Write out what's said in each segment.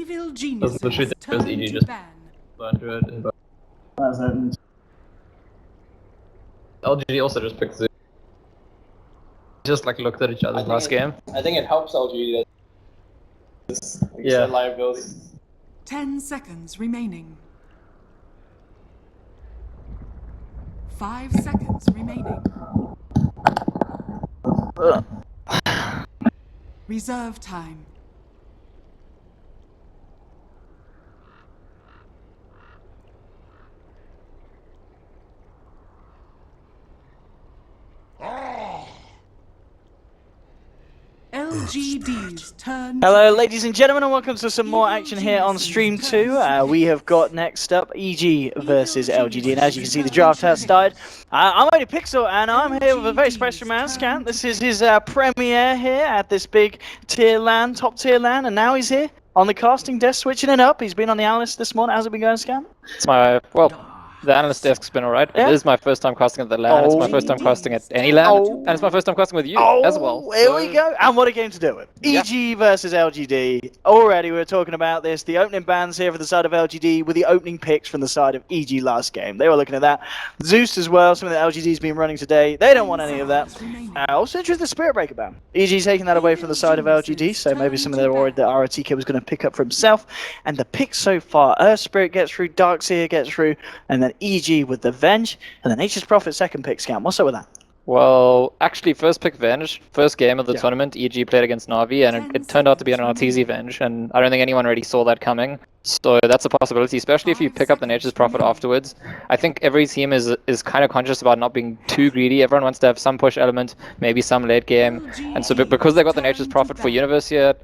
Evil geniuses turn to ban. LGD also just picked Zeus. Just like looked at each other last game. I think it helps LGD. Yeah. Liability. 10 seconds remaining. 5 seconds remaining. Reserve time. LGD's turn. Hello ladies and gentlemen, and welcome to some more action here on stream 2. We have got next up EG versus LGD, and as you can see the draft has started. I'm only Pixel and I'm here with a very special man, Scant. This is his premiere here at this big tier LAN, top tier LAN, and now he's here on the casting desk switching it up. He's been on the analyst this morning. How's it been going, Scant? It's my, well, the analyst desk's been alright. Yeah. It is my first time casting at the LAN, it's my first time casting at any LAN, and it's my first time casting with you as well. Here we go, and what a game to do it. EG versus LGD. Already we were talking about this, the opening bans here for the side of LGD with the opening picks from the side of EG last game. They were looking at that. Zeus as well, something that LGD's been running today. They don't want any of that. Also interested in the Spirit Breaker ban. EG taking that away from the side of LGD, so maybe some of the worried that ROTK was going to pick up for himself. And the picks so far, Earth Spirit gets through, Darkseer gets through, and then EG with the Venge, and then Nature's Prophet second pick. Scam. What's up with that? Well, actually, first pick Venge, first game of the tournament, EG played against Na'Vi, and it turned out to be an RTZ Venge, and I don't think anyone really saw that coming. So that's a possibility, especially if you pick up the Nature's Prophet afterwards. I think every team is kind of conscious about not being too greedy. Everyone wants to have some push element, maybe some late game, and so because they got the Nature's Prophet for Universe here,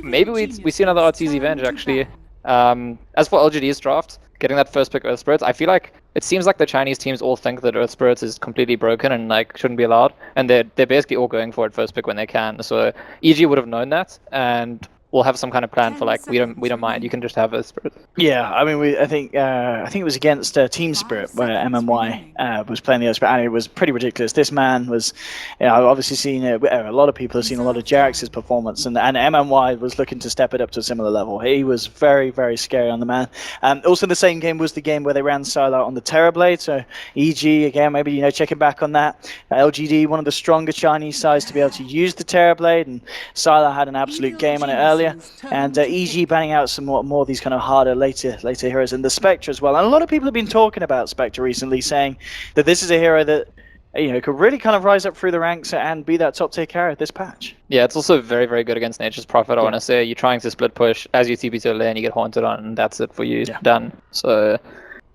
maybe we see another RTZ Venge actually. As for LGD's draft, getting that first pick Earth Spirits, I feel like it seems like the Chinese teams all think that Earth Spirits is completely broken and like shouldn't be allowed, and they're basically all going for it first pick when they can. So EG would have known that, and we'll have some kind of plan for like we don't mind. You can just have Earth Spirits. Yeah, I mean, I think it was against Team Spirit where MMY was playing the Earth Spirit, and it was pretty ridiculous. This man was, I've obviously seen a lot of people have seen a lot of Jax's performance, and MMY was looking to step it up to a similar level. He was very, very scary on the man. Also, the same game was the game where they ran Sylar on the Terrorblade. So EG again, maybe checking back on that. LGD, one of the stronger Chinese sides to be able to use the Terrorblade, and Sylar had an absolute game on it earlier. And EG banning out some more of these kind of harder later heroes, and the Spectre as well. And a lot of people have been talking about Spectre recently, saying that this is a hero that could really kind of rise up through the ranks and be that top tier carry this patch. Yeah, it's also very, very good against Nature's Prophet. I want to say you're trying to split push as you TP to a lane, you get haunted on, and that's it for you. Done. So.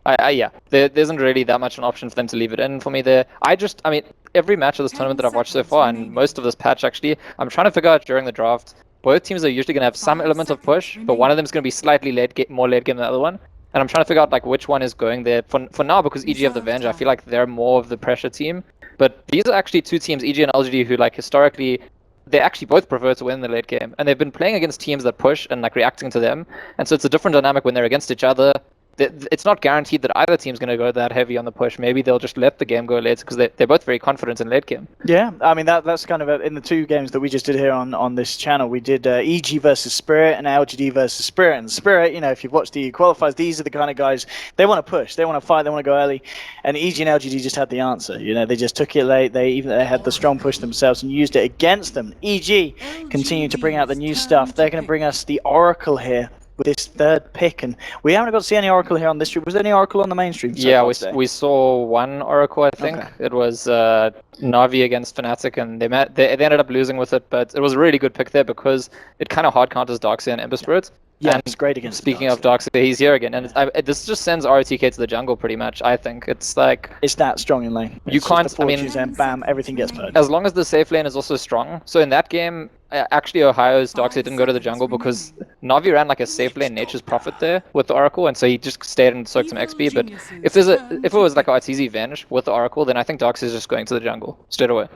Yeah, there isn't really that much an option for them to leave it in for me there. I mean, every match of this tournament that I've watched so far, and most of this patch actually, I'm trying to figure out during the draft, both teams are usually going to have some element of push, but one of them is going to be slightly more late game than the other one. And I'm trying to figure out like which one is going there. For now, because EG have the Venge, I feel like they're more of the pressure team. But these are actually two teams, EG and LGD, who like historically, they actually both prefer to win in the late game. And they've been playing against teams that push and like reacting to them. And so it's a different dynamic when they're against each other. It's not guaranteed that either team's going to go that heavy on the push. Maybe they'll just let the game go late because they're both very confident in late game. Yeah, I mean, that's kind of in the two games that we just did here on this channel. We did EG versus Spirit and LGD versus Spirit. And Spirit, if you've watched the qualifiers, these are the kind of guys, they want to push, they want to fight, they want to go early. And EG and LGD just had the answer. They just took it late. They had the strong push themselves and used it against them. EG continue to bring out the new stuff. They're going to bring us the Oracle here with this third pick, and we haven't got to see any Oracle here on this stream. Was there any Oracle on the main stream? Yeah, we saw one Oracle, I think. Okay. It was Na'Vi against Fnatic, and they ended up losing with it, but it was a really good pick there because it kind of hard counters Darkseer and Ember Spirit. Yeah, and it's great against Speaking of Darkseer, he's here again, and this just sends ROTK to the jungle pretty much, I think. It's like... It's that strong in lane. You can't... I mean, and bam, everything gets purged. As long as the safe lane is also strong. So in that game, actually Ohio's Darkseer didn't go to the jungle because Na'Vi ran like a safe lane Nature's Prophet there with the Oracle, and so he just stayed and soaked some XP. But if it was like a RTZ Venge with the Oracle, then I think Darkseer's just going to the jungle straight away.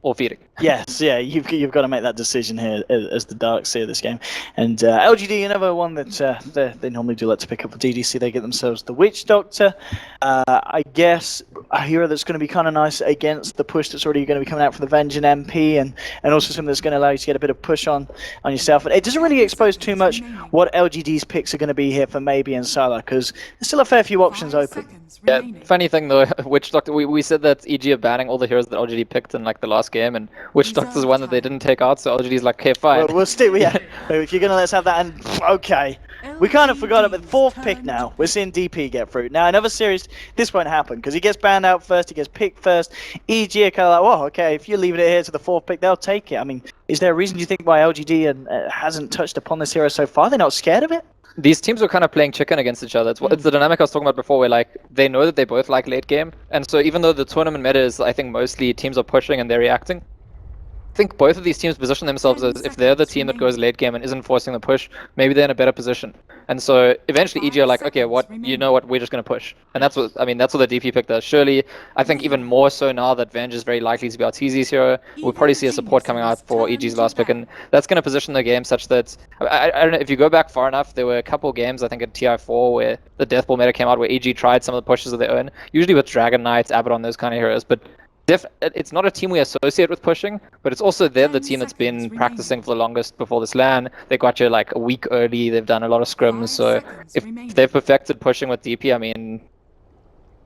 Or feeding. Yes, yeah, you've got to make that decision here as the Darkseer this game. And LGD, another one that they normally do like to pick up for DDC. They get themselves the Witch Doctor. I guess a hero that's going to be kind of nice against the push that's already going to be coming out from the Vengeance MP, and also something that's going to allow you to get a bit of push on yourself. It doesn't really expose too much what LGD's picks are going to be here for Maybe and Sylar, because there's still a fair few options open. Yeah, funny thing though, Witch Doctor, we said that EG are banning all the heroes that LGD picked in like the last game, and Witch Doctor's one that they didn't take out, so LGD's like, okay, fine. We'll stick, yeah. If you're going to let's have that, and okay. We kind of forgot about the fourth pick now. We're seeing DP get through. Now, another series, this won't happen because he gets banned out first, he gets picked first. EG are kind of like, well, okay, if you're leaving it here to the fourth pick, they'll take it. I mean, is there a reason you think why LGD hasn't touched upon this hero so far? They're not scared of it? These teams are kind of playing chicken against each other. It's the dynamic I was talking about before, where like they know that they both like late game, and so even though the tournament meta is, I think, mostly teams are pushing and they're reacting, I think both of these teams position themselves as if they're the team that goes late game and isn't forcing the push, maybe they're in a better position. And so eventually EG are like, okay, you know what, we're just going to push. And that's what that's what the DP pick does. Surely, I think even more so now that Venge is very likely to be RTZ's hero, we'll probably see a support coming out for EG's last pick, and that's going to position the game such that, I don't know, if you go back far enough, there were a couple games, I think at TI4, where the Deathball meta came out, where EG tried some of the pushes of their own, usually with Dragon Knights, Abaddon, those kind of heroes, but it's not a team we associate with pushing, but it's also they're the team that's been practicing for the longest before this LAN. They got you like a week early, they've done a lot of scrims, so if they've perfected pushing with DP, I mean,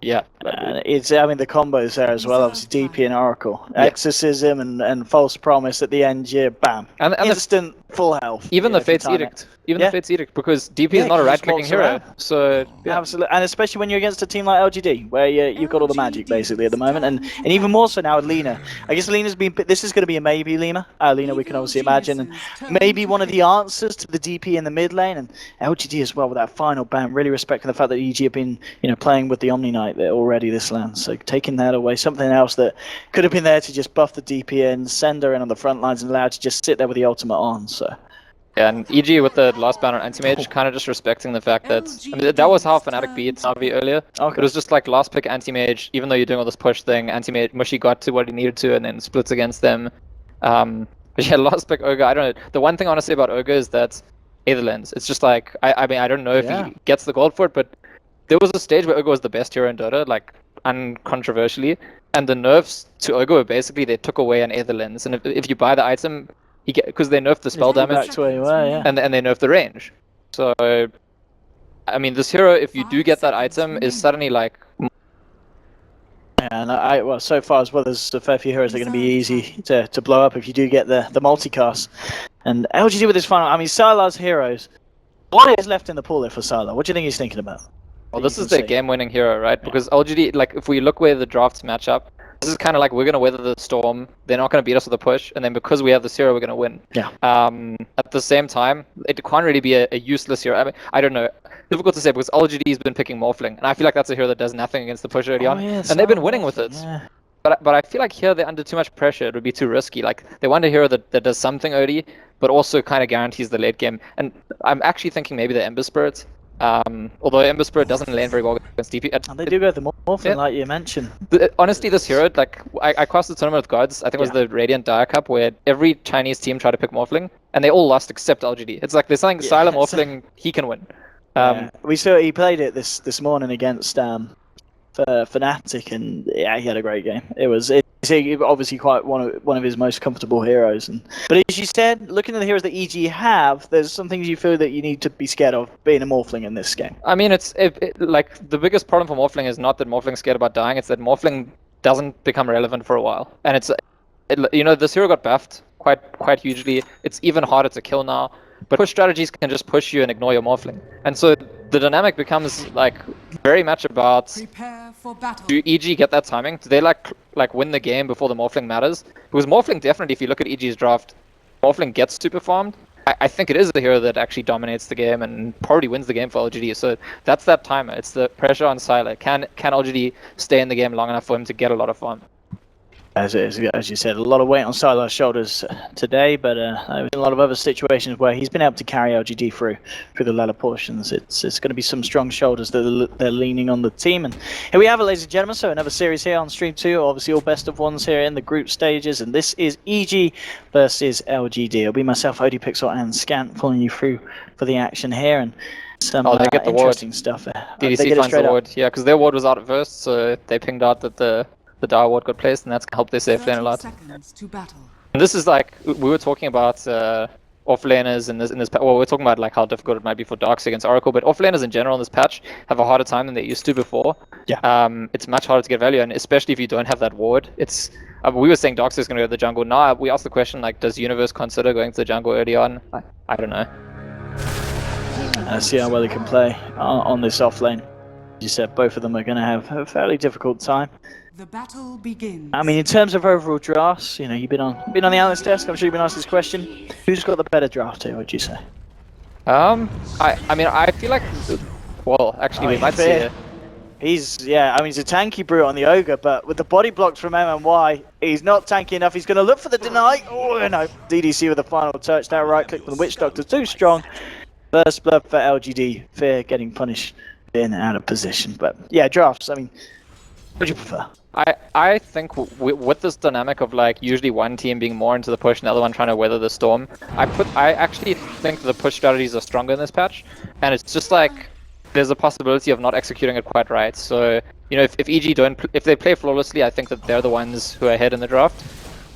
yeah. The combos there as well, obviously DP and Oracle. Yeah. Exorcism and False Promise at the end, yeah, bam. And instant full health. Even the Fate's Edict. The Fate's Edict, because DP is not a right-clicking hero. So absolutely, and especially when you're against a team like LGD, where you've got all the magic basically at the moment, and even more so now with Lina. I guess Lina's been. This is going to be a maybe Lina. Lina, we can obviously imagine, and maybe one of the answers to the DP in the mid lane, and LGD as well with that final ban. Really respecting the fact that EG have been, playing with the Omni Knight there already this LAN. So taking that away, something else that could have been there to just buff the DP in, send her in on the front lines, and allow her to just sit there with the ultimate on. So. Yeah, and EG with the last ban on Anti-Mage, kind of just respecting the fact that, that was how Fnatic beat Navi earlier. Okay. It was just like last pick Anti-Mage, even though you're doing all this push thing, Anti-Mage, Mushy got to what he needed to and then splits against them. But yeah, last pick Ogre, I don't know. The one thing I want to say about Ogre is that Aetherlands, it's just like, I mean, I don't know if he gets the gold for it, but there was a stage where Ogre was the best hero in Dota, like, uncontroversially, and the nerfs to Ogre were basically, they took away an Aetherlands, and if you buy the item, because they nerfed the spell damage, to where you were, and they nerfed the range. So, I mean, this hero, if you do get that item, is suddenly like... And well, so far as well, there's a fair few heroes that are going to be easy to blow up if you do get the multicast. And LGD with this final, I mean, Sylar's heroes, what is left in the pool there for Sylar? What do you think he's thinking about? Well, this is their game-winning hero, right? Because LGD, like, if we look where the drafts match up, this is kind of like, we're going to weather the storm, they're not going to beat us with a push, and then because we have this hero, we're going to win. Yeah. At the same time, it can't really be a useless hero. I mean, I don't know. Difficult to say, because LGD's been picking Morphling, and I feel like that's a hero that does nothing against the push early on, and they've been winning with it. Yeah. But I feel like here they're under too much pressure. It would be too risky. Like, they want a hero that does something early, but also kind of guarantees the late game. And I'm actually thinking maybe the Ember Spirit. Although Ember Spirit doesn't land very well against DP. And they do go the Morphling, like you mentioned. Honestly, this hero, like, I crossed the tournament with Gods, I think it was the Radiant Dire Cup, where every Chinese team tried to pick Morphling, and they all lost except LGD. It's like, there's something Sylar Morphling, he can win. We saw he played it this morning against Fnatic, and yeah, he had a great game. It's obviously quite one of his most comfortable heroes. But as you said, looking at the heroes that EG have, there's some things you feel that you need to be scared of being a Morphling in this game. I mean, like, the biggest problem for Morphling is not that Morphling's scared about dying, it's that Morphling doesn't become relevant for a while. And this hero got buffed quite hugely. It's even harder to kill now. But push strategies can just push you and ignore your Morphling. And so the dynamic becomes like very much about, do EG get that timing? Do they like win the game before the Morphling matters? Because Morphling definitely, if you look at EG's draft, Morphling gets super farmed. I think it is the hero that actually dominates the game and probably wins the game for LGD. So that's that timer. It's the pressure on Sylar. Can LGD stay in the game long enough for him to get a lot of farm? As you said, a lot of weight on Sylar's shoulders today, but in a lot of other situations where he's been able to carry LGD through the latter portions. It's going to be some strong shoulders that they're leaning on the team. And here we have it, ladies and gentlemen. So another series here on Stream 2. Obviously, all best of ones here in the group stages, and this is EG versus LGD. It'll be myself, OD Pixel, and Scant pulling you through for the action here. And Some Oh, they get the ward. interesting stuff there. They DDC get it finds the straight up. ward. Yeah, because their ward was out at first, so they pinged out that the Dire ward got placed, and that's gonna help their safe lane a 30 lot. seconds to battle. And this is like, we were talking about offlaners in this well, we're talking about like how difficult it might be for Darks against Oracle, but offlaners in general in this patch have a harder time than they used to before. Yeah. It's much harder to get value, and especially if you don't have that ward. It's we were saying Darks is going to go to the jungle. Now we asked the question, like, does Universe consider going to the jungle early on? I don't know. See how well he can play on this offlane. You said both of them are going to have a fairly difficult time. The battle begins. I mean, in terms of overall drafts, you know, you've been on the analyst desk. I'm sure you've been asked this question. Who's got the better draft here? Would you say? I mean, I feel like, well, actually, we might see it. He's I mean, he's a tanky brute on the Ogre, but with the body blocks from MMY, he's not tanky enough. He's going to look for the deny. Oh no, DDC with the final touch. That right click from the Witch Doctor too strong. First blood for LGD. Fear getting punished, being out of position. But yeah, drafts. I mean, what do you prefer? I think with this dynamic of like usually one team being more into the push and the other one trying to weather the storm, I actually think the push strategies are stronger in this patch, and it's just like there's a possibility of not executing it quite right. So you know, if EG if they play flawlessly, I think that they're the ones who are ahead in the draft.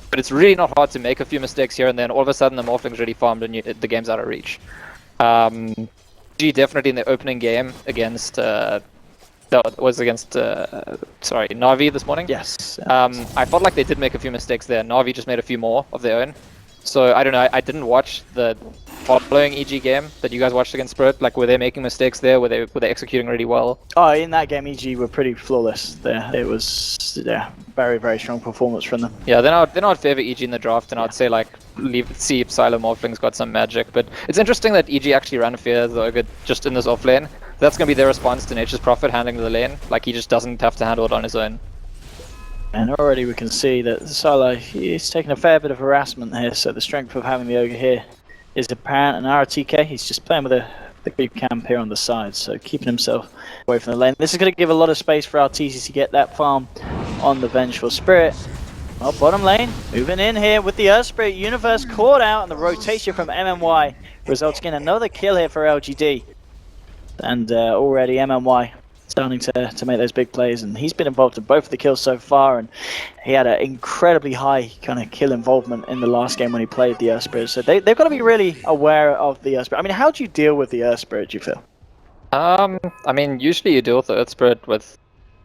But it's really not hard to make a few mistakes here and then all of a sudden the Morphling's really farmed and the game's out of reach. EG definitely in the opening game against. That was against, Na'Vi this morning. Yes. I felt like they did make a few mistakes there. Na'Vi just made a few more of their own. So, I don't know, I didn't watch the following EG game that you guys watched against Spirit. Like, were they making mistakes there? Were they executing really well? Oh, in that game, EG were pretty flawless there. It was, very, very strong performance from them. Yeah, then I'd favor EG in the draft, and I'd say, like, see if Silo Morphling's got some magic. But it's interesting that EG actually ran Fear the Ogre just in this off lane. That's going to be their response to Nature's Prophet handling the lane. Like, he just doesn't have to handle it on his own. And already we can see that Solo is taking a fair bit of harassment here, so the strength of having the Ogre here is apparent. And RTK, he's just playing with the creep camp here on the side, so keeping himself away from the lane. This is going to give a lot of space for RTC to get that farm on the Vengeful Spirit. Well, bottom lane, moving in here with the Earth Spirit. Universe caught out, and the rotation from MMY resulting in another kill here for LGD. And already MMY starting to make those big plays, and he's been involved in both of the kills so far, and he had an incredibly high kind of kill involvement in the last game when he played the Earth Spirit. So they've got to be really aware of the Earth Spirit. I mean, how do you deal with the Earth Spirit, do you feel? I mean, usually you deal with the Earth Spirit with,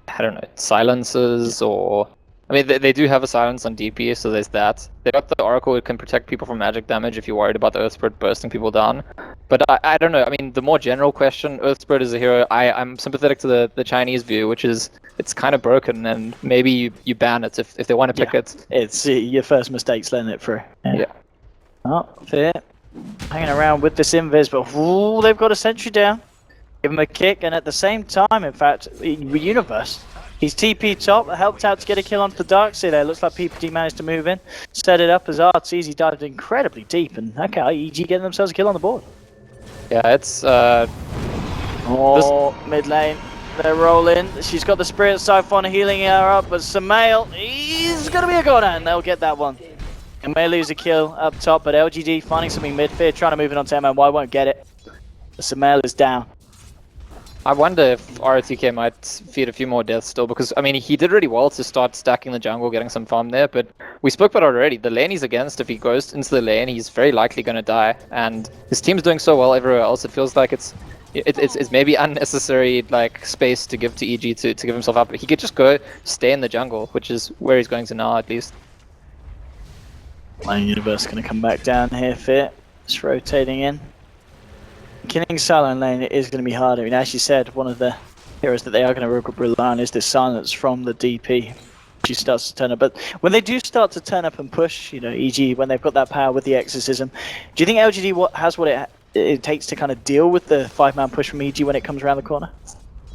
I don't know, silences or... I mean, they do have a silence on DP, so there's that. They got the Oracle, it can protect people from magic damage if you're worried about the Earth Spirit bursting people down. But I don't know, I mean, the more general question, Earth Spirit is a hero, I'm sympathetic to the Chinese view, which is, it's kind of broken, and maybe you ban it if they want to pick it. It's your first mistake's letting it through. Yeah. Oh, Fear hanging around with this invis, but ooh, they've got a sentry down. Give him a kick, and at the same time, in fact, Universe, he's TP top, helped out to get a kill onto the Darkseid there. Looks like PPD managed to move in, set it up as Artsy. He dived incredibly deep, and okay, EG getting themselves a kill on the board. Yeah, it's... mid lane, they're rolling. She's got the Spirit Siphon healing her up, but Samael, he's going to be a goner, and they'll get that one. And may lose a kill up top, but LGD finding something mid. Fear trying to move it onto MMY, won't get it. But Samael is down. I wonder if RTK might feed a few more deaths still, because, I mean, he did really well to start stacking the jungle, getting some farm there, but we spoke about it already. The lane he's against, if he goes into the lane, he's very likely going to die, and his team's doing so well everywhere else, it feels like it's maybe unnecessary, like, space to give to EG to give himself up. He could just go stay in the jungle, which is where he's going to now, at least. Lane Universe going to come back down here, Fear. Just rotating in. Killing Silent Lane is going to be harder. I mean, as you said, one of the heroes that they are going to rely on is this silence from the DP. She starts to turn up, but when they do start to turn up and push, you know, EG, when they've got that power with the exorcism, do you think LGD has what it takes to kind of deal with the 5-man push from EG when it comes around the corner?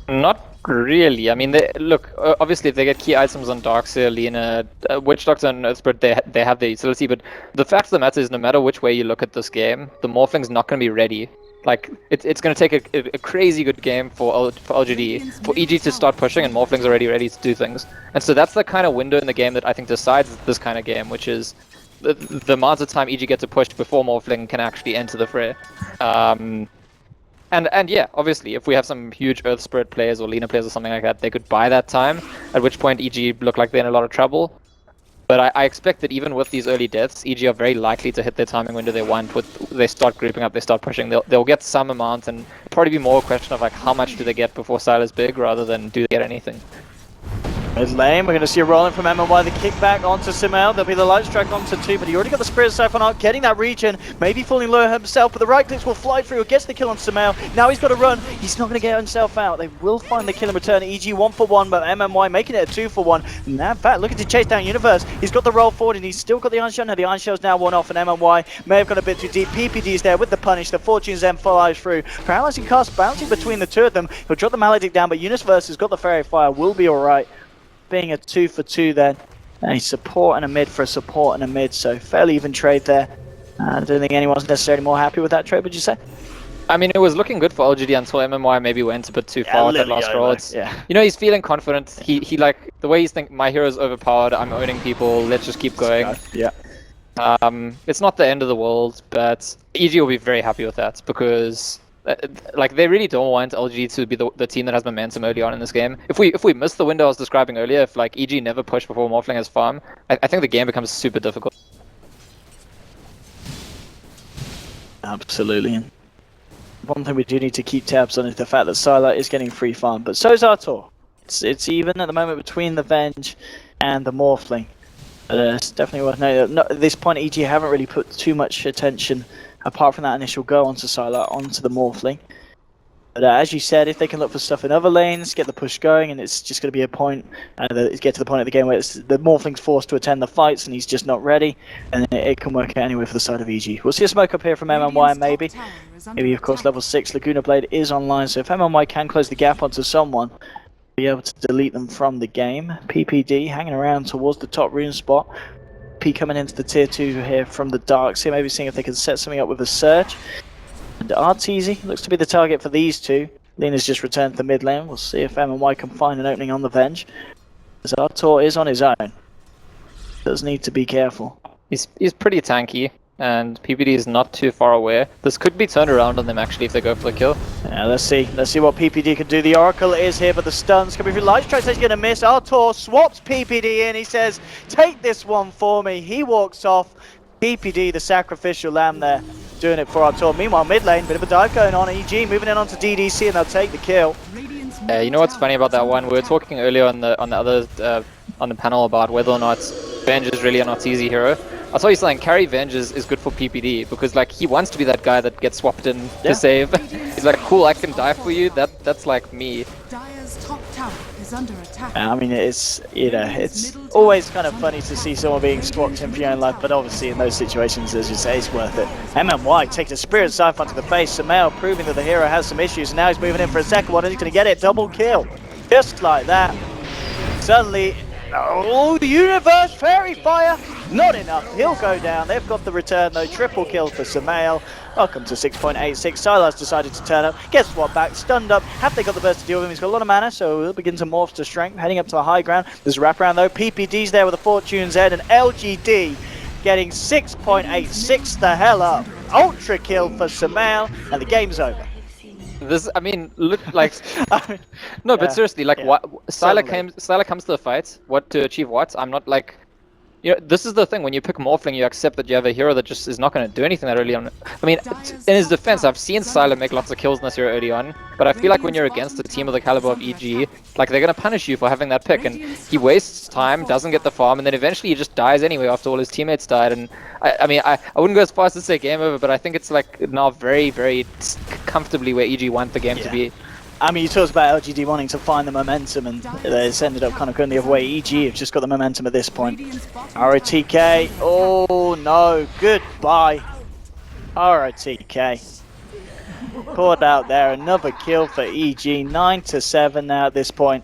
Not really. I mean, look, obviously if they get key items on Darkseid, Lina, Witch Doctor and Earth Spirit, they have the utility, but the fact of the matter is no matter which way you look at this game, the Morphling's not going to be ready. Like, it's going to take a crazy good game for LGD, for EG to start pushing, and Morphling's already ready to do things. And so that's the kind of window in the game that I think decides this kind of game, which is the amount of time EG gets to push before Morphling can actually enter the fray. And yeah, obviously, if we have some huge Earth Spirit players or Lena players or something like that, they could buy that time, at which point EG look like they're in a lot of trouble. But I expect that even with these early deaths, EG are very likely to hit their timing window they want. They start grouping up, they start pushing. They'll get some amount, and probably be more a question of like how much do they get before Sila's big, rather than do they get anything. Mid lane, we're going to see a rolling from MMY, the kickback onto Simel. There'll be the light strike onto 2, but he already got the Spirit Siphon out, getting that regen, maybe falling low himself, but the right clicks will fly through, gets the kill on Simel. Now he's got to run, he's not going to get himself out. They will find the kill in return. EG 1 for 1, but MMY making it a 2 for 1. Now, in fact, looking to chase down Universe. He's got the roll forward, and he's still got the Iron Shell. Now the Iron Shell's now one off, and MMY may have gone a bit too deep. PPD's there with the punish, the Fortune's then flies through. Paralyzing cast bouncing between the two of them. He'll drop the Maledict down, but Universe has got the Fairy Fire, will be alright. Being a 2 for 2 then, a support and a mid for a support and a mid, so fairly even trade there. I don't think anyone's necessarily more happy with that trade, would you say? I mean, it was looking good for LGD until MMY maybe went a bit too far with that last roll. You know, he's feeling confident. He like the way he's thinking, my hero's overpowered, I'm owning people, let's just keep going. Yeah. It's not the end of the world, but EG will be very happy with that because like they really don't want LG to be the team that has momentum early on in this game. If we miss the window I was describing earlier, if like EG never push before Morphling has farm, I think the game becomes super difficult. Absolutely. One thing we do need to keep tabs on is the fact that Sylar is getting free farm, but so is Artor. It's even at the moment between the Venge and the Morphling. But it's definitely worth noting that at this point EG haven't really put too much attention apart from that initial go onto Sylar, onto the Morphling. But as you said, if they can look for stuff in other lanes, get the push going, and it's just going to be a point, get to the point of the game where the Morphling's forced to attend the fights and he's just not ready, and it can work out anyway for the side of EG. We'll see a smoke up here from MMY maybe. Maybe of course level 6 Laguna Blade is online, so if MMY can close the gap onto someone, be able to delete them from the game. PPD hanging around towards the top rune spot. P coming into the tier 2 here from the dark, so maybe seeing if they can set something up with a surge. And Arteezy looks to be the target for these two. Lena's just returned to the mid lane. We'll see if MMY can find an opening on the Venge. As Artor is on his own. Does need to be careful. He's pretty tanky, and PPD is not too far away. This could be turned around on them actually if they go for the kill. Yeah, let's see what PPD can do. The Oracle is here, but the stun's coming through. Light Strike says he's going to miss. Artor swaps PPD in. He says, take this one for me. He walks off. PPD, the sacrificial lamb there, doing it for Artor. Meanwhile, mid lane, bit of a dive going on. EG moving in onto DDC, and they'll take the kill. You know what's funny about that one? We were talking earlier on the on the panel about whether or not Venge is really an Arteezy hero. I'll tell you something, carry Venge is good for PPD because like he wants to be that guy that gets swapped in to save. He's like, cool, I can die for you. That's like me. Dire's top tower is under attack. I mean, it's it's always kind of funny to see someone being swapped in for your own life, but obviously in those situations, as you say, it's worth it. MMY takes a Spirit Siphon to the face. Samel proving that the hero has some issues, and now he's moving in for a second one, and he's going to get it. Double kill, just like that. Suddenly, oh, the Universe Fairy Fire, not enough. He'll go down. They've got the return though. Triple kill for Samel. Welcome to 6.86. Sylar's decided to turn up. Gets swapped back, stunned up. Have they got the burst to deal with him? He's got a lot of mana, so he'll begin to morph to strength. Heading up to the high ground. There's a wraparound though. PPD's there with a Fortune's Head, and LGD getting 6.86 the hell up. Ultra kill for Samel, and the game's over. This, I mean, look like no, but seriously, like what Sylar comes to the fight. What to achieve? What? I'm not like, you know, this is the thing. When you pick Morphling, you accept that you have a hero that just is not going to do anything that early on. I mean, in his defense, I've seen Sylar make lots of kills in this hero early on, but I feel like when you're against a team of the caliber of EG, like they're going to punish you for having that pick, and he wastes time, doesn't get the farm, and then eventually he just dies anyway after all his teammates died. And I mean, I wouldn't go as far as to say game over, but I think it's like now very, very comfortably where EG want the game to be. I mean, you talked about LGD wanting to find the momentum, and it's ended up kind of going the other way. EG have just got the momentum at this point. ROTK, oh no, goodbye. ROTK. Caught out there, another kill for EG, 9-7 now at this point.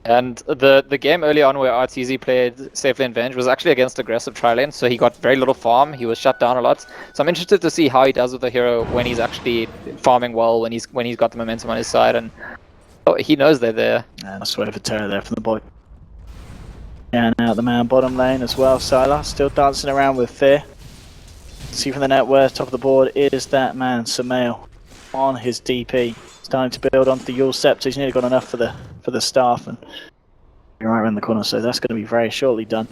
And the game early on where Arteezy played safe lane Venge was actually against aggressive tri-lane, so he got very little farm, he was shut down a lot. So I'm interested to see how he does with the hero when he's actually farming well, when he's got the momentum on his side, and he knows they're there. And a swear for terror there from the boy. And out the man bottom lane as well, Sylar still dancing around with fear. See from the net worth, top of the board is that man, Samel. on his DP. Starting to build onto the Yule Scepter. He's nearly got enough for the staff, and you're right around the corner, so that's going to be very shortly done.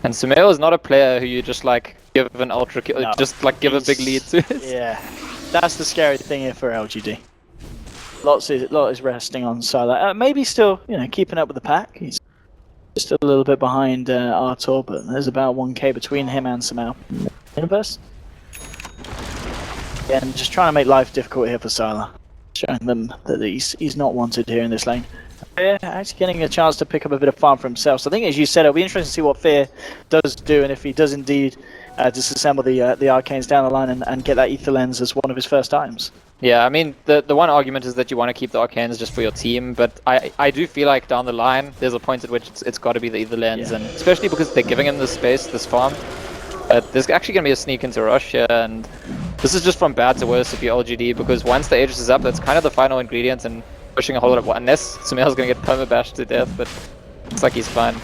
And Sumail is not a player who you just like give an ultra kill, No, just like give a big lead to. Yeah, that's the scary thing here for LGD. Lot is resting on Sylar. Maybe still, keeping up with the pack. He's just a little bit behind Artur, but there's about 1k between him and Sumail. Universe. Yeah, and just trying to make life difficult here for Sylar. Showing them that he's not wanted here in this lane. Fear actually getting a chance to pick up a bit of farm for himself. So I think, as you said, it'll be interesting to see what Fear does do, and if he does indeed disassemble the arcanes down the line and get that ether lens as one of his first items. Yeah, I mean, the one argument is that you want to keep the arcanes just for your team, but I do feel like down the line there's a point at which it's got to be the ether lens, and especially because they're giving him this space, this farm. But there's actually going to be a sneak into rush here, and this is just from bad to worse if you're LGD, because once the Aegis is up, that's kind of the final ingredient and pushing a whole lot of... Unless Sumail's going to get perma-bashed to death, but looks like he's fine.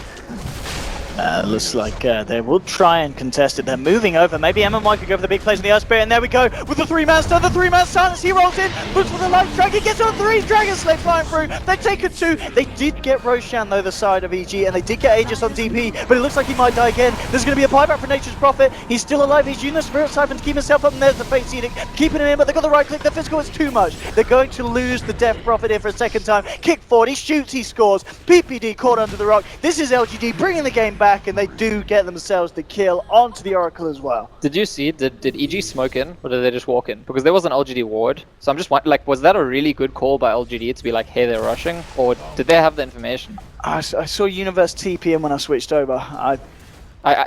Looks like they will try and contest it. They're moving over. Maybe MMY could go for the big plays in the Earth Spirit, and there we go with the 3-man stun, the 3-man silence. He rolls in, puts for the light drag. He gets on 3. Dragon Slave flying through. They take a 2. They did get Roshan though, the side of EG, and they did get Aegis on DP, but it looks like he might die again. There's going to be a buyback for Nature's Prophet. He's still alive. He's using the Spirit Siphon to keep himself up, and there's the Fate's Edict, keeping him in, but they've got the right click. The physical is too much. They're going to lose the Death Prophet here for a second time. Kick forward. He shoots. He scores. PPD caught under the rock. This is LGD bringing the game back, and they do get themselves the kill onto the Oracle as well. Did you see, did EG smoke in, or did they just walk in? Because there was an LGD ward, so I'm just wondering, like, was that a really good call by LGD to be like, hey, they're rushing, or did they have the information? I saw Universe TP in when I switched over.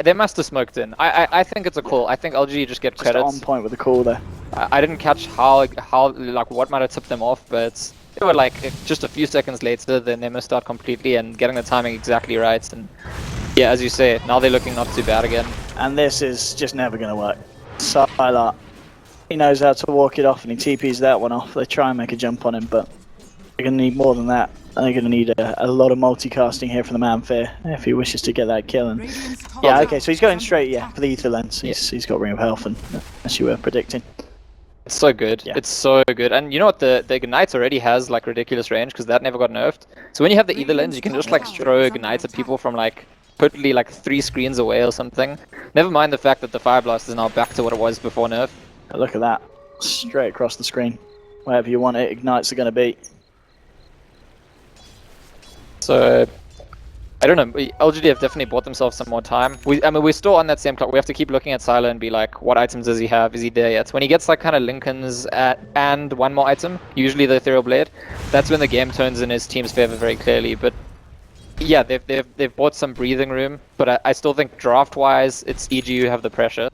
They must have smoked in. I think it's a call. I think LGD just get credits. On point with the call there. I didn't catch how like what might have tipped them off, but they were like just a few seconds later, then they missed out completely and getting the timing exactly right. And yeah, as you say, now they're looking not too bad again. And this is just never going to work. Sylar, he knows how to walk it off, and he TPs that one off. They try and make a jump on him, but they're going to need more than that. They're going to need a lot of multicasting here from the man Fear if he wishes to get that kill. And yeah, okay, so he's going straight, for the ether lens. He's got Ring of Health, and as you were predicting. It's so good. Yeah. It's so good. And you know what? The Ignite already has like ridiculous range because that never got nerfed. So when you have the ether lens, you can just like throw Ignite at people from like totally like 3 screens away or something. Never mind the fact that the Fire Blast is now back to what it was before nerf. Look at that. Straight across the screen. Wherever you want it, Ignites are going to be. So, I don't know, LGD have definitely bought themselves some more time. I mean, we're still on that same clock. We have to keep looking at Sylar and be like, what items does he have? Is he there yet? When he gets like kind of Lincolns and one more item, usually the Ethereal Blade, that's when the game turns in his team's favor very clearly. But yeah, they've bought some breathing room, but I still think draft-wise, it's EG who have the pressure.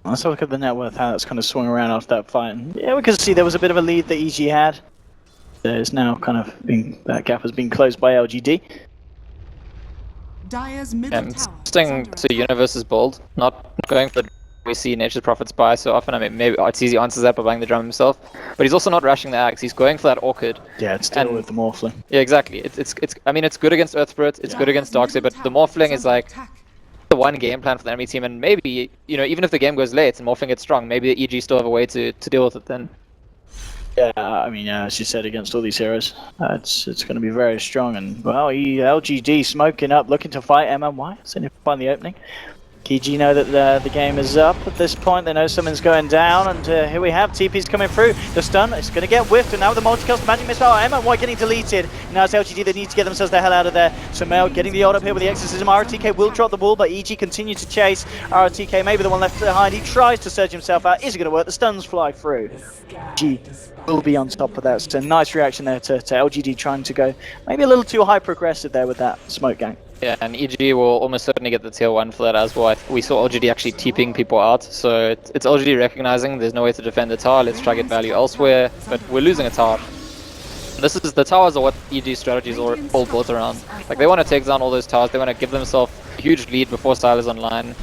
Let's look at the net worth, how that's kind of swung around after that fight. And yeah, we can see there was a bit of a lead that EG had. There's now kind of that gap has been closed by LGD. Dire's middle tower sticking to Universe's build, not going for we see Nature's Prophets buy so often. I mean, maybe it's easy answers that by buying the drum himself, but he's also not rushing the axe. He's going for that Orchid. Yeah, it's still with the Morphling. Yeah, exactly. It's. I mean, it's good against Earth Spirit. It's good against Darkseid, but the Morphling is like the one game plan for the enemy team. And maybe even if the game goes late and Morphling gets strong, maybe the EG still have a way to deal with it then. Yeah, I mean, as you said, against all these heroes, it's going to be very strong. And well, LGD smoking up, looking to fight MMY. Seeing if they find the opening. KG know that the game is up at this point. They know something's going down, and here we have TP's coming through. The stun is going to get whiffed, and now with the multicast magic missile, MMY getting deleted. Now it's LGD that need to get themselves the hell out of there. Sumail getting the ult up here with the exorcism. RTK will drop the ball, but EG continue to chase. RTK maybe the one left behind. He tries to surge himself out. Is it going to work? The stuns fly through. EG will be on top of that. So nice reaction there to LGD trying to go maybe a little too hyper-aggressive there with that smoke gang. Yeah, and EG will almost certainly get the tier 1 for that as well. We saw LGD actually TPing people out, so it's LGD recognizing there's no way to defend the tower, let's try get value elsewhere, but we're losing a tower. The towers are what EG strategies are all built around. Like, they want to take down all those towers, they want to give themselves a huge lead before Sylar's online.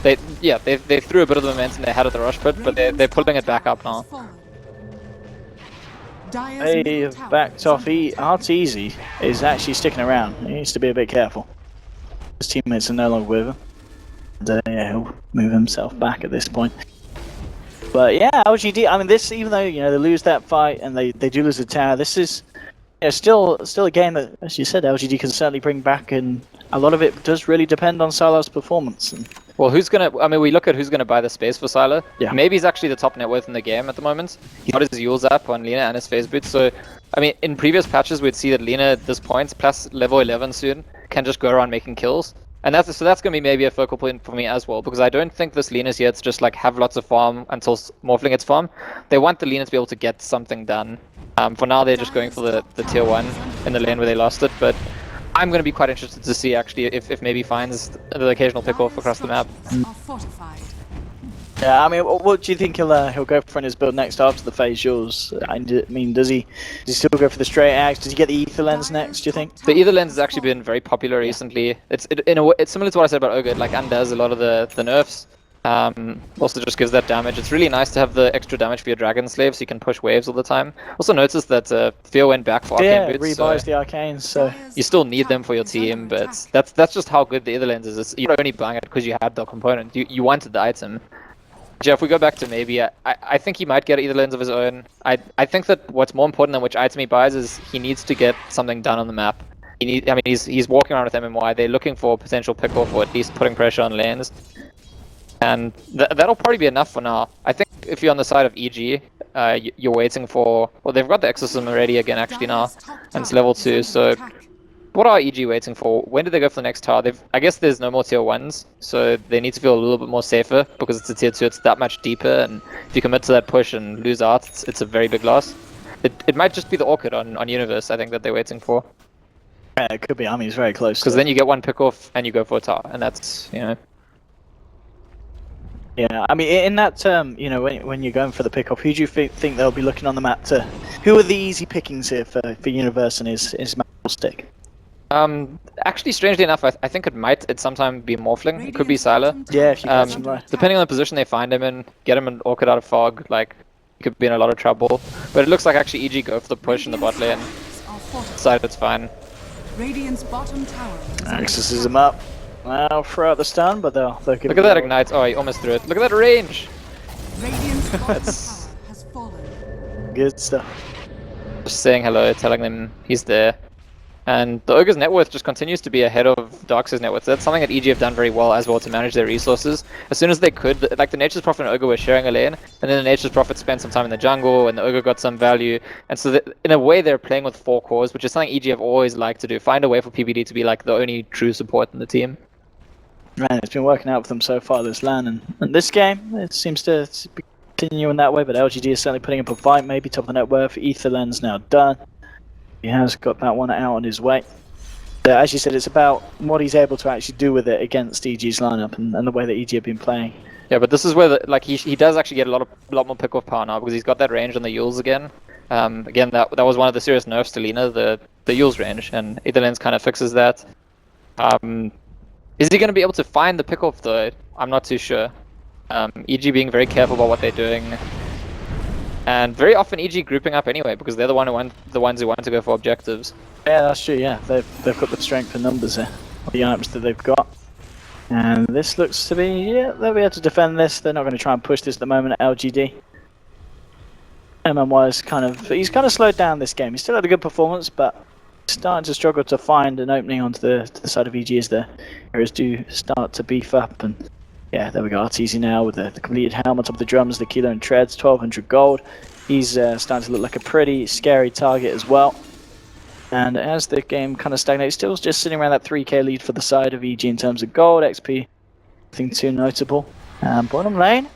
They threw a bit of the momentum they had at the rush pit, but they're pulling it back up now. They have backed off. Arteezy is actually sticking around. He needs to be a bit careful. His teammates are no longer with him. And yeah, he'll move himself back at this point. But yeah, LGD. I mean, this, even though they lose that fight and they do lose the tower, this is still a game that, as you said, LGD can certainly bring back, and a lot of it does really depend on Sylar's performance. And well, who's gonna? I mean, we look at who's gonna buy the space for Sylar. Yeah. Maybe he's actually the top net worth in the game at the moment. He's got his Yule Zap on Lina and his phase boot. So, I mean, in previous patches, we'd see that Lina at this point, plus level 11 soon, can just go around making kills. And that's gonna be maybe a focal point for me as well, because I don't think this Lina's here to just like have lots of farm until Morphling gets farm. They want the Lina to be able to get something done. For now, they're just going for the tier 1 in the lane where they lost it, but I'm going to be quite interested to see actually if maybe finds the occasional pick off across the map. yeah, I mean, what do you think he'll go for in his build next after the phase yours? I mean, does he still go for the straight axe? Does he get the ether lens next? Do you think? The ether lens has actually been very popular recently. It's similar to what I said about Ogre. It like undoes a lot of the nerfs. Also just gives that damage. It's really nice to have the extra damage for your Dragon Slave, so you can push waves all the time. Also notice that Fear went back for Arcane Boots. Rebuys the Arcanes, so you still need them for your team, but that's just how good the Ether Lens is. You're only buying it because you had the component. You wanted the item. Jeff, we go back to maybe, I think he might get Ether Lens of his own. I think that what's more important than which item he buys is he needs to get something done on the map. He's walking around with MMY. They're looking for potential pick-off or at least putting pressure on lanes. And that'll probably be enough for now. I think if you're on the side of EG, you're waiting for... Well, they've got the Exorcism already again actually now, and it's level 2, so... What are EG waiting for? When do they go for the next tower? I guess there's no more tier 1s, so they need to feel a little bit more safer, because it's a tier 2, it's that much deeper, and if you commit to that push and lose out, it's a very big loss. It might just be the Orchid on Universe, I think, that they're waiting for. Yeah, it could be. I mean, it's very close. Because then you get one pick off, and you go for a tower, and that's, Yeah, I mean, in that term, when you're going for the pick-off, who do you think they'll be looking on the map to? Who are the easy pickings here for Universe and his magical stick? Actually, strangely enough, I think it might at some time be Morphling. It could be Sylar. Yeah, if you catch him right. Depending on the position they find him in, get him an Orchid out of fog, like, he could be in a lot of trouble. But it looks like actually EG go for the push in the bot lane. Side, it's fine. Radiant's bottom tower. Exorcism up. Well, throw out the stun, but they'll give Look at that ignite. Oh, he almost threw it. Look at that range! Radiant's bottom tower has fallen. Good stuff. Just saying hello, telling them he's there. And the Ogre's net worth just continues to be ahead of Darkseid's net worth. That's something that EG have done very well as well to manage their resources. As soon as they could, like the Nature's Prophet and Ogre were sharing a lane, and then the Nature's Prophet spent some time in the jungle, and the Ogre got some value. And so in a way they're playing with 4 cores, which is something EG have always liked to do. Find a way for PBD to be like the only true support in the team. Man, it's been working out for them so far this LAN, and this game, it seems to be continuing that way, but LGD is certainly putting up a fight, maybe top of the net worth. Ether Lens now done. He has got that one out on his way. As you said, it's about what he's able to actually do with it against EG's lineup and the way that EG have been playing. Yeah, but this is where he does actually get a lot more pick-off power now, because he's got that range on the Yules again. Again, that was one of the serious nerfs to Lina, the Yules range, and Ether Lens kind of fixes that. Is he going to be able to find the pick-off though? I'm not too sure. EG being very careful about what they're doing. And very often EG grouping up anyway, because they're the ones who want to go for objectives. Yeah, that's true, yeah. They've got the strength in numbers there, the items that they've got. And this looks to be, yeah, they'll be able to defend this. They're not going to try and push this at the moment at LGD. MMY is he's kind of slowed down this game. He still had a good performance, but starting to struggle to find an opening onto the side of EG as the heroes do start to beef up. And yeah, there we go, Arteezy now with the completed helmet of the drums, the kilo and treads, 1200 gold. He's starting to look like a pretty scary target as well. And as the game kind of stagnates, still just sitting around that 3k lead for the side of EG in terms of gold, XP, nothing too notable. Bottom lane,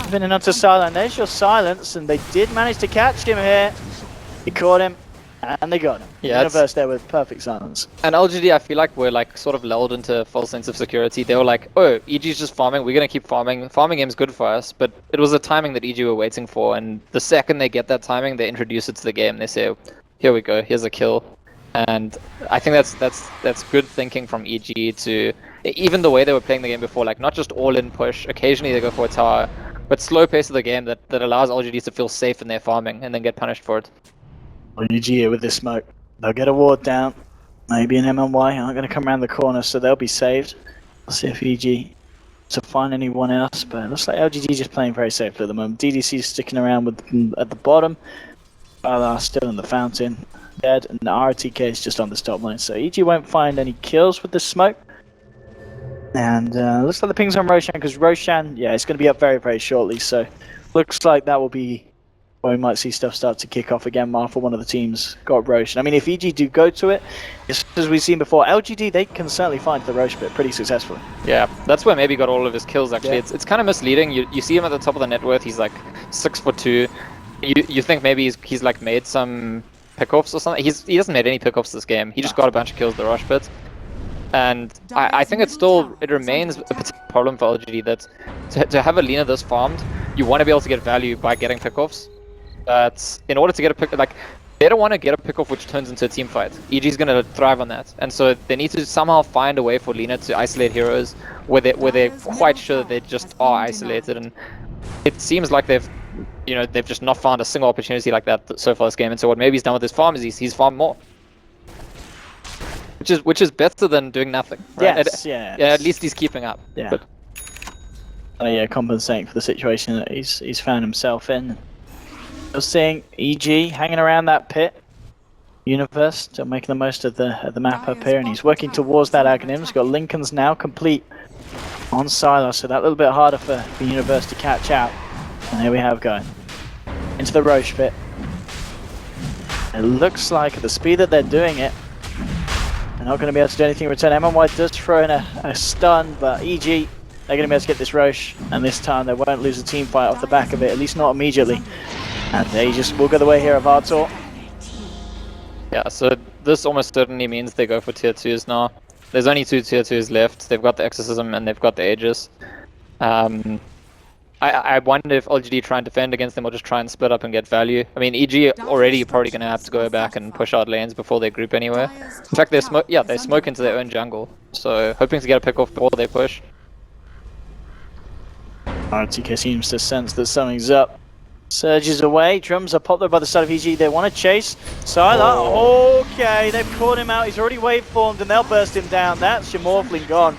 moving in onto Silent. There's your silence, and they did manage to catch him here. He caught him, and they got him. Yeah, Universe there with perfect silence. And LGD, I feel like we're like sort of lulled into a false sense of security. They were like, oh, EG's just farming, we're going to keep farming. Farming game's good for us, but it was a timing that EG were waiting for, and the second they get that timing, they introduce it to the game. They say, here we go, here's a kill. And I think that's good thinking from EG to, even the way they were playing the game before, like not just all in push, occasionally they go for a tower, but slow pace of the game that allows LGD to feel safe in their farming and then get punished for it. EG here with this smoke. They'll get a ward down. Maybe an MMY aren't going to come around the corner, so they'll be saved. We'll see if EG to find anyone else, but it looks like LGD just playing very safely at the moment. DDC is sticking around with at the bottom. Bala still in the fountain, dead, and the RTK is just on the stop line. So EG won't find any kills with the smoke. And looks like the ping's on Roshan, because Roshan, yeah, it's going to be up very, very shortly. So looks like that will be where we might see stuff start to kick off again after one of the teams got Roshan. I mean, if EG do go to it, as we've seen before, LGD, they can certainly find the Rosh bit pretty successfully. Yeah, that's where maybe got all of his kills, actually. Yeah. It's kind of misleading. You see him at the top of the net worth, he's like 6'2". You think maybe he's like made some pickoffs or something. He hasn't made any pickoffs this game. He just got a bunch of kills with the Rosh bit. And I think it remains a particular problem for LGD that to have a Lina this farmed, you want to be able to get value by getting pickoffs. But in order to get a pick, like, they don't want to get a pickoff which turns into a team fight. EG is going to thrive on that, and so they need to somehow find a way for Lina to isolate heroes where they're quite sure that they just are isolated. And it seems like they've just not found a single opportunity like that so far this game. And so what maybe he's done with his farm is he's farmed more, which is better than doing nothing. Right? Yes, Yeah, at least he's keeping up. Yeah. But Yeah, compensating for the situation that he's found himself in. You're seeing EG hanging around that pit. Universe still making the most of the map up here, and he's working towards that Aghanim. He's got Lincoln's now complete on Sylar, so that a little bit harder for the Universe to catch out. And here we have going into the Roche pit. It looks like at the speed that they're doing it, they're not going to be able to do anything in return. MMY does throw in a stun, but EG, they're going to be able to get this Roche, and this time they won't lose a team fight off the back of it, at least not immediately. And they just will go the way here of Artor. yeah, so this almost certainly means they go for tier 2s now. There's only 2 tier 2s left. They've got the Exorcism and they've got the Aegis. I wonder if LGD try and defend against them or just try and split up and get value. I mean, EG already probably going to have to go back and push out lanes before they group anywhere. In fact, they smoke into their own jungle. So hoping to get a pick off before they push. RTK seems to sense that something's up. Surges away, drums are popped up by the side of EG. They want to chase Sylar. Okay, they've caught him out. He's already waveformed and they'll burst him down. That's your Morphling gone.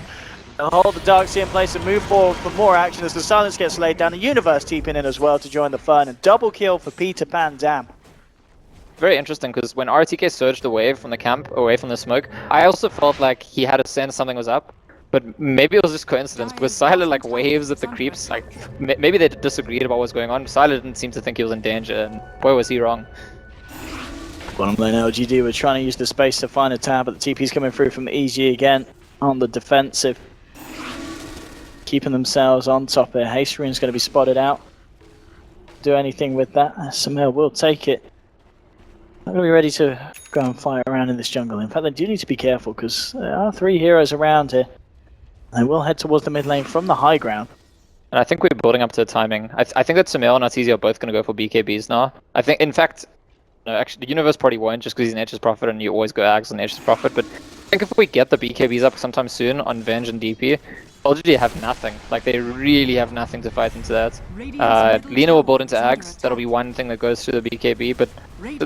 They'll hold the Dark Sea in place and move forward for more action as the silence gets laid down. The Universe teeping in as well to join the fun. And double kill for Peter Pan Dam. Very interesting, because when RTK surged away from the camp, away from the smoke, I also felt like he had a sense something was up. But maybe it was just coincidence, because Sylar like waves at the creeps, like maybe they disagreed about what's going on. Sylar didn't seem to think he was in danger, and boy was he wrong. Bottom lane LGD were trying to use the space to find a tab, but the TP's coming through from EG again on the defensive. Keeping themselves on top here. Hastering's going to be spotted out. Do anything with that. Samir will take it. Not going to be ready to go and fight around in this jungle. In fact, they do need to be careful, because there are 3 heroes around here. They will head towards the mid lane from the high ground. And I think we're building up to the timing. I think that Samir and Artesia are both going to go for BKBs now. I think, in fact, no, actually, the Universe probably won't, just because he's Nature's Prophet and you always go Ags on Nature's Prophet. But I think if we get the BKBs up sometime soon on Venge and DP, LGD have nothing. Like, they really have nothing to fight into that. Lina will build into Ags. That'll be one thing that goes through the BKB, but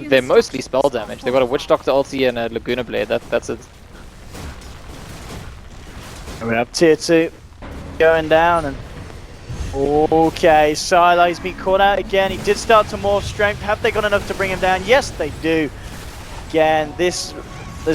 they're mostly spell damage. They've got a Witch Doctor ulti and a Laguna Blade. That's it. We have tier 2 going down, and okay, Sylar's been caught out again. He did start to morph strength. Have they got enough to bring him down? Yes, they do. Again, this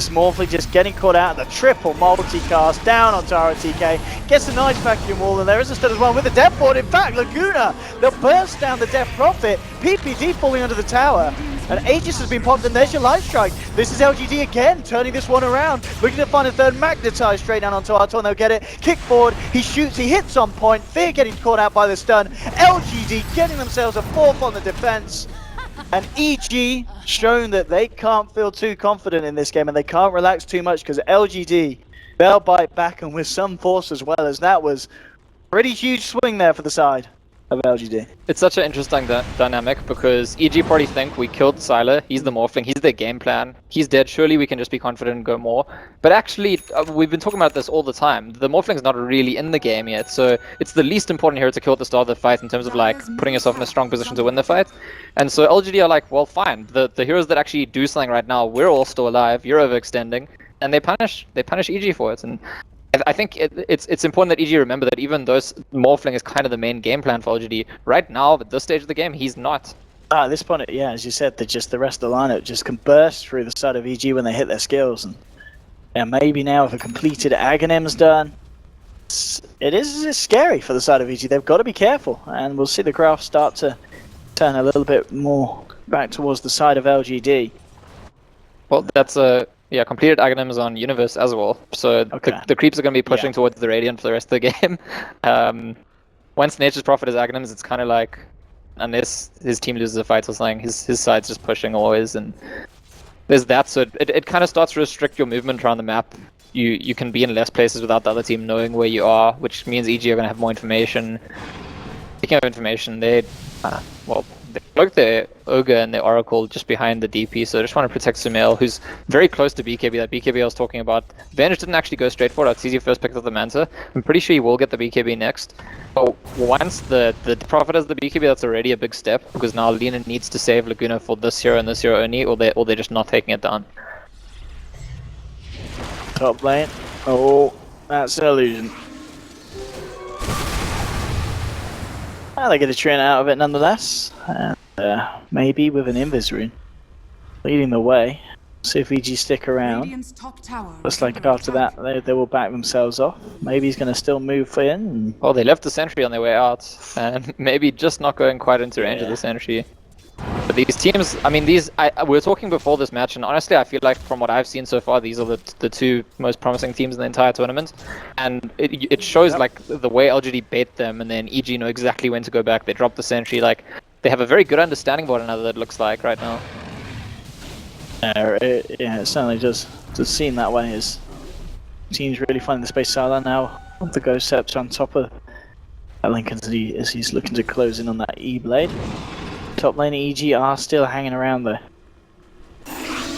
Morphling just getting caught out. The triple multicast down onto RTK. Gets a nice vacuum wall, and there is a stun as well with the Death Board. In fact, Laguna, they'll burst down the Death Prophet. PPD falling under the tower. And Aegis has been popped, and there's your Life Strike. This is LGD again, turning this one around. Looking to find a third, magnetized straight down onto Artor, and they'll get it. Kick forward, he shoots, he hits on point. Fear getting caught out by the stun. LGD getting themselves a 4th on the defense. And EG showing that they can't feel too confident in this game, and they can't relax too much, because LGD, they'll bite back, and with some force as well, as that was a pretty huge swing there for the side of LGD. It's such an interesting dynamic, because EG probably think we killed Sylar, he's the Morphling, he's their game plan, he's dead, surely we can just be confident and go more. But actually, we've been talking about this all the time, the Morphling's not really in the game yet, so it's the least important hero to kill at the start of the fight in terms of like putting yourself in a strong position to win the fight. And so LGD are like, well fine, the heroes that actually do something right now, we're all still alive, you're overextending, and they punish EG for it. And I think it's important that EG remember that even though Morphling is kind of the main game plan for LGD, right now, at this stage of the game, he's not. At this point, yeah, as you said, the rest of the lineup just can burst through the side of EG when they hit their skills. And yeah, maybe now if a completed Aghanim's done, it's scary for the side of EG. They've got to be careful, and we'll see the graph start to turn a little bit more back towards the side of LGD. Well, that's yeah, completed Aghanims on Universe as well. So the creeps are going to be pushing towards the Radiant for the rest of the game. Once Nature's Prophet is Aghanims, it's kind of like, unless his team loses a fight or something, his side's just pushing always, and there's that. So it kind of starts to restrict your movement around the map. You can be in less places without the other team knowing where you are, which means EG are going to have more information. Speaking of information, they cloaked their Ogre and their Oracle just behind the DP, so they just want to protect Sumail, who's very close to BKB, that BKB I was talking about. Vantage didn't actually go straight for it. It's easy first pick up the Manta. I'm pretty sure he will get the BKB next. But once the Prophet has the BKB, that's already a big step, because now Lina needs to save Laguna for this hero and this hero only, or they're just not taking it down. Top lane. Oh, that's an illusion. Well, they get a Trina out of it nonetheless. And maybe with an Invis rune leading the way. See if EG stick around. Looks like after that they will back themselves off. Maybe he's going to still move in. Well, they left the sentry on their way out, and maybe just not going quite into range of the sentry. But these teams, I mean, we were talking before this match, and honestly, I feel like from what I've seen so far, these are the two most promising teams in the entire tournament. And it shows like the way LGD bait them, and then EG know exactly when to go back. They drop the sentry, like they have a very good understanding of one another. It looks like right now. It certainly does seem that way. As teams really finding the space Salah now with the Ghost Scepter on top of Lincoln as he's looking to close in on that E-Blade. Top lane EG are still hanging around there.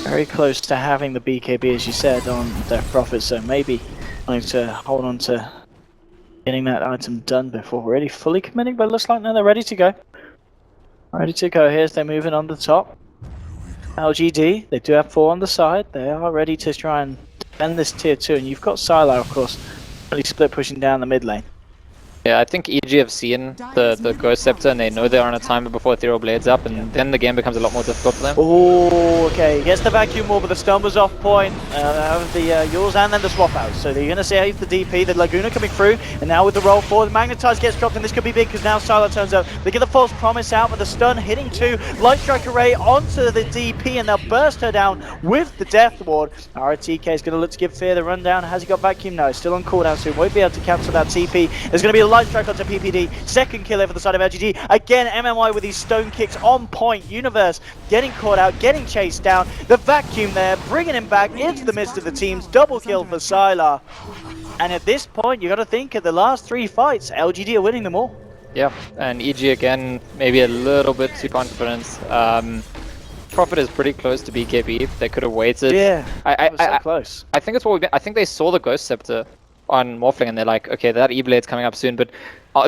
Very close to having the BKB, as you said, on their Prophet, so maybe wanting to hold on to getting that item done before really fully committing, but it looks like now they're ready to go. Ready to go. Here's they're moving on the top. LGD, they do have 4 on the side. They are ready to try and defend this tier 2, and you've got Sylar, of course, really split pushing down the mid lane. Yeah, I think EG have seen the Ghost Scepter, and they know they're on a timer before Ethereal Blade's up, and then the game becomes a lot more difficult for them. Oh, okay. Gets the vacuum wall, but the stun was off point. The yours and then the swap out. So they're going to save the DP, the Laguna coming through, and now with the roll forward, Magnetize gets dropped, and this could be big because now Sylar turns out. They get the false promise out, but the stun hitting to Light Strike Array onto the DP, and they'll burst her down with the Death Ward. RTK is going to look to give Fear the rundown. Has he got vacuum? No, still on cooldown, so he won't be able to cancel that TP. There's going to be a Light Strike onto PPD. Second kill here for the side of LGD. Again, MMY with these stone kicks on point. Universe getting caught out, getting chased down. The vacuum there, bringing him back into the midst of the teams. Double kill for Sylar. And at this point, you got to think at the last 3 fights, LGD are winning them all. Yeah, and EG again, maybe a little bit too confident. Prophet is pretty close to BKB. They could have waited. Yeah, so close. I think it's what I think they saw the Ghost Scepter on Morphling, and they're like, okay, that E-Blade's coming up soon, but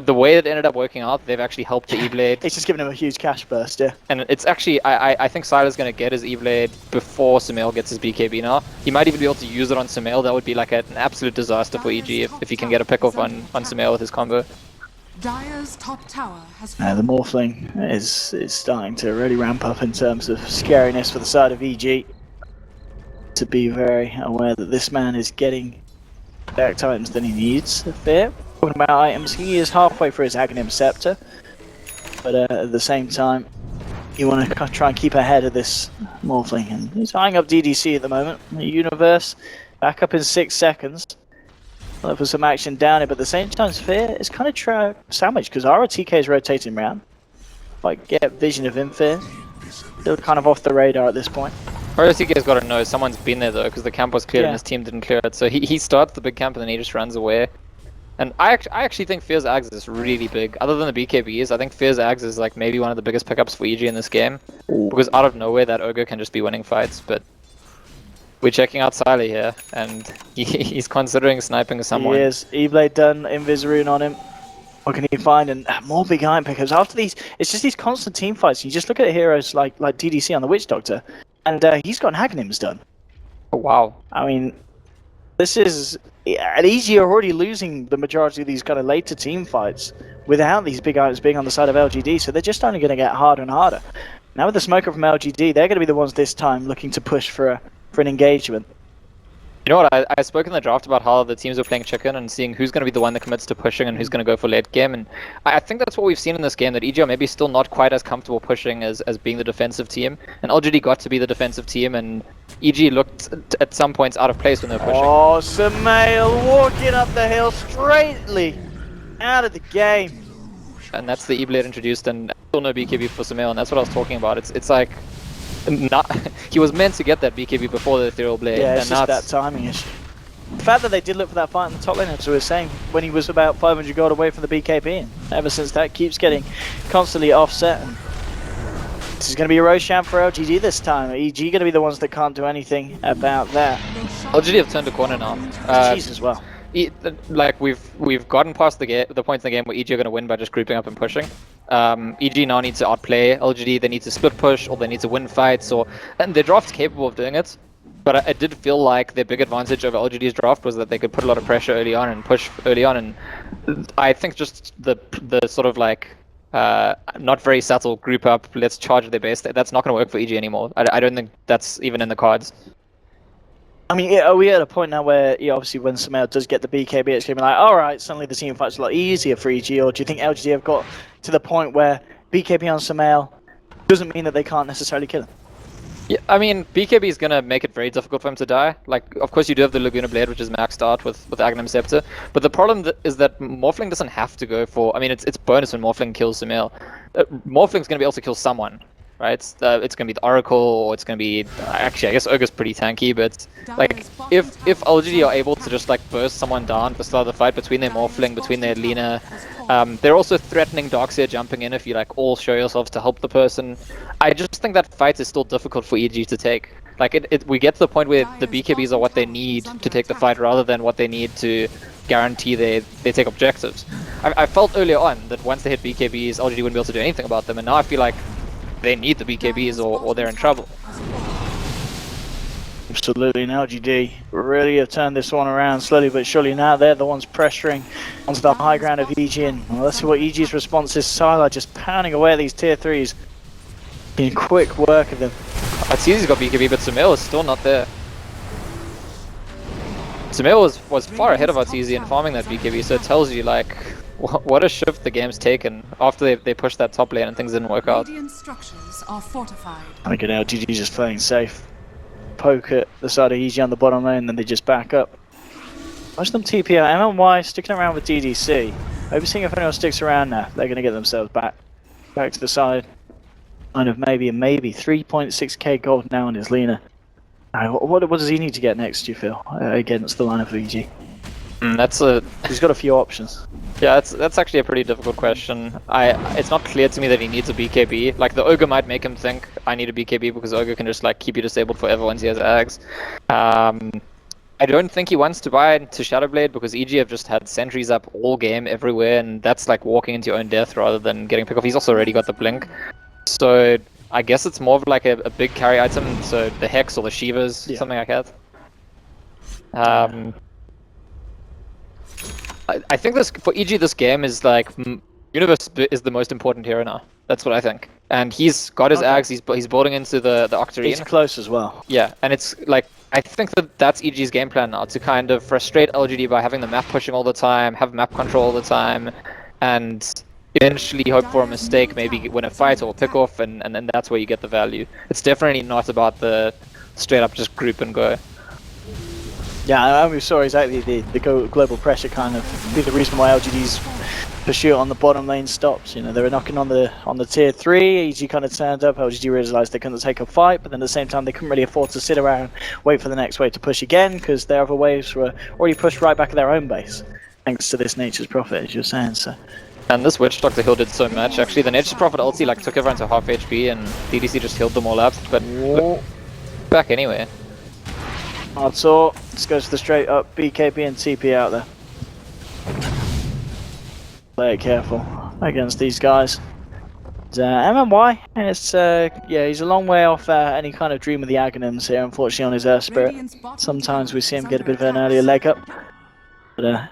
the way it ended up working out, they've actually helped the E-Blade. It's just given him a huge cash burst, yeah. And it's actually, I think Sylar's going to get his E-Blade before Sumail gets his BKB now. He might even be able to use it on Sumail. That would be like an absolute disaster for EG if he can get a pick off on Sumail with his combo. Dire's top tower has The Morphling is starting to really ramp up in terms of scariness for the side of EG. To be very aware that this man is getting exact items that he needs. Fear. Talking about items, he is halfway through his Aghanim Scepter, but at the same time, you want to try and keep ahead of this Morphling, and he's eyeing up DDC at the moment. The Universe back up in 6 seconds. Look for some action down it, but at the same time, Fear is kind of sandwiched because RTK is rotating around. If I get vision of him, Fear, still kind of off the radar at this point. RTK's got to know someone's been there though, because the camp was cleared and his team didn't clear it. So he starts the big camp and then he just runs away. And I actually think Fear's Ags is really big. Other than the BKBs, I think Fear's Ags is like maybe one of the biggest pickups for EG in this game. Because out of nowhere, that Ogre can just be winning fights. But we're checking out Sylar here, and he's considering sniping someone. He is. E-Blade done, Invis rune on him. What can he find? And more big iron pickers. After these, it's just these constant team fights. You just look at heroes like DDC on the Witch Doctor, and he's got Aghanims done. Oh, wow. I mean, this is and EG are already losing the majority of these kind of later team fights without these big items being on the side of LGD, so they're just only going to get harder and harder. Now with the smoker from LGD, they're going to be the ones this time looking to push for an engagement. You know what, I spoke in the draft about how the teams were playing chicken and seeing who's going to be the one that commits to pushing and who's going to go for late game, and I think that's what we've seen in this game, that EG are maybe still not quite as comfortable pushing as being the defensive team, and LGD got to be the defensive team, and EG looked at some points out of place when they were pushing. Oh, Samael walking up the hill straightly out of the game. And that's the E-Blade introduced, and still no BKB for Samael, and that's what I was talking about. It's like, not, he was meant to get that BKB before the Ethereal Blade. Yeah, it's and just that timing issue. The fact that they did look for that fight in the top lane, as we were saying, when he was about 500 gold away from the BKB, and ever since that keeps getting constantly offset. And this is going to be a Roshan for LGD this time. EG going to be the ones that can't do anything about that. LGD have turned a corner now. Jeez as well. Like we've gotten past the points in the game where EG are going to win by just grouping up and pushing. EG now needs to outplay LGD. They need to split push, or they need to win fights, and their draft's capable of doing it. But I did feel like their big advantage over LGD's draft was that they could put a lot of pressure early on and push early on. And I think just the sort of like not very subtle group up, let's charge their base, that's not going to work for EG anymore. I don't think that's even in the cards. I mean, are we at a point now where, obviously, when Samael does get the BKB, it's going to be like, alright, suddenly the team fight's a lot easier for EG, or do you think LGD have got to the point where BKB on Samael doesn't mean that they can't necessarily kill him? Yeah, I mean, BKB is going to make it very difficult for him to die. Like, of course you do have the Laguna Blade, which is maxed out with Aghanim Scepter, but the problem is that Morphling doesn't have to go for, I mean, it's bonus when Morphling kills Samael. Morphling's going to be able to kill someone. Right, it's going to be the Oracle, or it's going to be, actually I guess Ogre's pretty tanky, but like if LGD are able to just like burst someone down at the start of the fight between their Morphling, between their Lina, they're also threatening Darkseer jumping in if you like all show yourselves to help the person. I just think that fight is still difficult for EG to take. Like we get to the point where the BKBs are what they need to take the fight rather than what they need to guarantee they take objectives. I felt earlier on that once they hit BKBs, LGD wouldn't be able to do anything about them, and now I feel like they need the BKBs or they're in trouble. Absolutely, and LGD really have turned this one around slowly but surely. Now they're the ones pressuring onto the high ground of EG, and well, let's see what EG's response is. Sylar just pounding away at these tier 3s in quick work of them. Atzizi's got BKB, but Samael is still not there. Samael was far ahead of Atzizi in farming that BKB, so it tells you like what a shift the game's taken after they pushed that top lane and things didn't work out. Structures are fortified. I think LGD just playing safe. Poke at the side of EG on the bottom lane, then they just back up. Watch them TP out. MMY sticking around with DDC. Maybe seeing if anyone sticks around now. They're going to get themselves back to the side. Kind of maybe 3.6k gold now on his Lina. What does he need to get next, do you feel, against the lineup of EG? He's got a few options. Yeah, that's actually a pretty difficult question. It's not clear to me that he needs a BKB. Like the Ogre might make him think I need a BKB because Ogre can just like keep you disabled forever once he has Ags. I don't think he wants to buy into Shadowblade because EG have just had sentries up all game everywhere, and that's like walking into your own death rather than getting pick off. He's also already got the blink, so I guess it's more of like a big carry item. So the Hex or the Shivas, something like that. I think for EG this game is like Universe is the most important hero now. That's what I think. And he's got his Ags. He's building into the Octarine. He's close as well. Yeah, and it's like I think that's EG's game plan now, to kind of frustrate LGD by having the map pushing all the time, have map control all the time, and eventually hope for a mistake, maybe win a fight or pick off, and then that's where you get the value. It's definitely not about the straight up just group and go. Yeah, we saw exactly the global pressure kind of be the reason why LGD's pursuit on the bottom lane stops. You know, they were knocking on the tier 3, EG kind of turned up, LGD realised they couldn't take a fight, but then at the same time they couldn't really afford to sit around and wait for the next wave to push again, because their other waves were already pushed right back at their own base, thanks to this Nature's Prophet, as you were saying, so. And this Witch Doctor heal did so much. Actually, the Nature's Prophet ulti like took everyone to half HP, and DDC just healed them all up, but look, back anyway. So this goes to the straight up BKB and TP out there. Play it careful against these guys. MMY, and it's yeah, he's a long way off any kind of dream of the Aghanims here, unfortunately, on his Earth Spirit. Sometimes we see him get a bit of an earlier leg up. But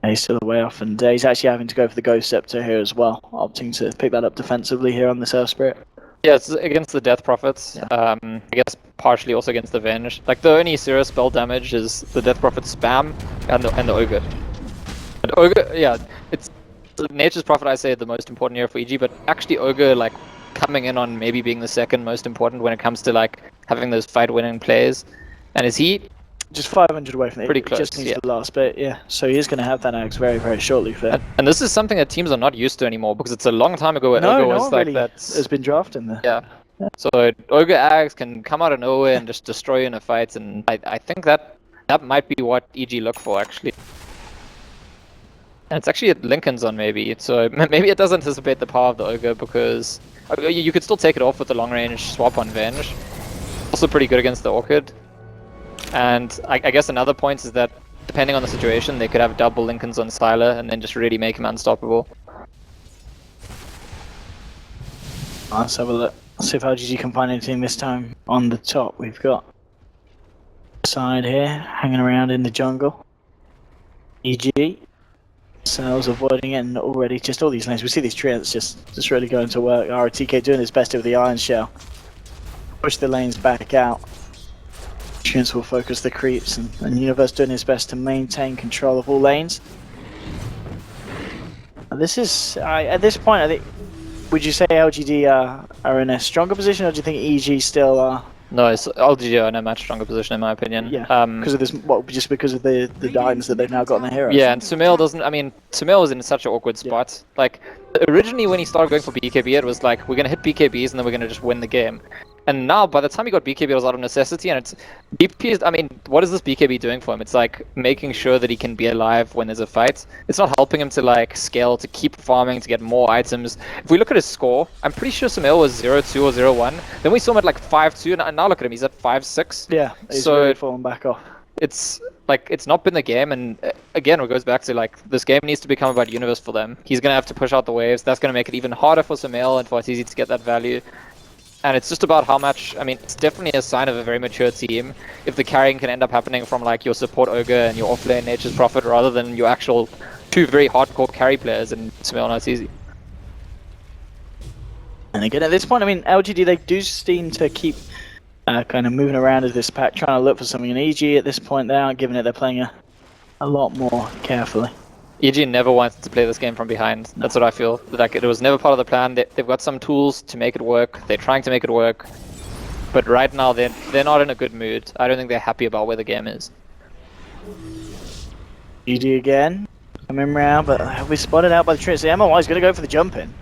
he's still way off, and he's actually having to go for the Ghost Scepter here as well, opting to pick that up defensively here on the Surf Spirit. Yeah, it's against the Death Prophets. Yeah. I guess partially also against the Venge. Like, the only serious spell damage is the Death Prophet spam and the Ogre. And Ogre, yeah, it's Nature's Prophet, I say, the most important here for EG, but actually Ogre, like, coming in on maybe being the second most important when it comes to, like, having those fight-winning plays. And is he... Just 500 away from it. Pretty close, Just needs yeah. the last bit, yeah. So he is going to have that axe very, very shortly. For And this is something that teams are not used to anymore, because it's a long time ago where Ogre was like really that. has been drafted there. Yeah. So Ogre Axe can come out of nowhere and just destroy you in a fight, and I think that might be what EG look for, actually. And it's actually at Lincoln's on, maybe, so maybe it does anticipate the power of the Ogre, because you could still take it off with the long range swap on Venge. Also pretty good against the Orchid. And I guess another point is that, depending on the situation, they could have double Lincolns on Sylar and then just really make him unstoppable. Let's have a look. Let's see if LGD can find anything this time. On the top, we've got side here, hanging around in the jungle. EG. Cells avoiding it, and already just all these lanes. We see these treants just really going to work. RTK doing his best with the Iron Shell. Push the lanes back out. Treants will focus the creeps, and Universe doing his best to maintain control of all lanes. And this is, at this point, I think, would you say LGD are in a stronger position, or do you think EG still are? No, it's LGD are in a much stronger position, in my opinion. Yeah, because of this, just because of the items that they've now got in their heroes. Yeah, and Sumail doesn't, I mean, Sumail was in such an awkward spot. Yeah. Like, originally when he started going for BKB, it was like, we're going to hit BKBs and then we're going to just win the game. And now, by the time he got BKB, it was out of necessity, and it's... BP, I mean, what is this BKB doing for him? It's like making sure that he can be alive when there's a fight. It's not helping him to, like, scale, to keep farming, to get more items. If we look at his score, I'm pretty sure Sumail was 0-2 or 0-1. Then we saw him at, like, 5-2, and now look at him, he's at 5-6. Yeah, he's so really fallen back off. It's, like, it's not been the game, and again, it goes back to, like, this game needs to become about Universe for them. He's going to have to push out the waves. That's going to make it even harder for Sumail and for Arteezy to get that value. And it's just about how much, I mean, it's definitely a sign of a very mature team if the carrying can end up happening from, like, your support Ogre and your offlane Nature's Prophet rather than your actual two very hardcore carry players in Sumail and Arteezy. And again, at this point, I mean, LGD, they do seem to keep kind of moving around as this pack, trying to look for something in EG. At this point, they aren't giving it, they're playing a lot more carefully. EG never wanted to play this game from behind. That's what I feel. Like, it was never part of the plan. They've got some tools to make it work. They're trying to make it work. But right now, they're not in a good mood. I don't think they're happy about where the game is. EG again, coming round, but we spotted out by the Trinity. MLY is going to go for the jump in.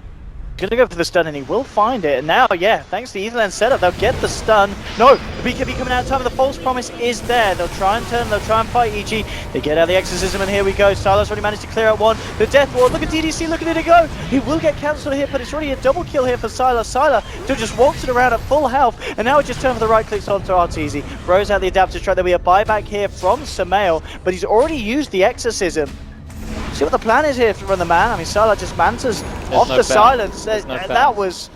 He's going to go for the stun, and he will find it. And now, yeah, thanks to the Etherland setup, they'll get the stun. No, the BKB coming out in time, the false promise is there. They'll try and turn, they'll try and fight EG. They get out the exorcism, and here we go. Sylar's already managed to clear out one. The death ward, look at DDC, look at it go. He will get cancelled here, but it's already a double kill here for Sylar. Sylar still just walks it around at full health, and now it just turned for the right clicks onto Arteezy. Throws out the adaptive strike. There'll be a buyback here from Sumail, but he's already used the exorcism. See what the plan is here from the man. I mean, Sylar just mantas off the silence. That was,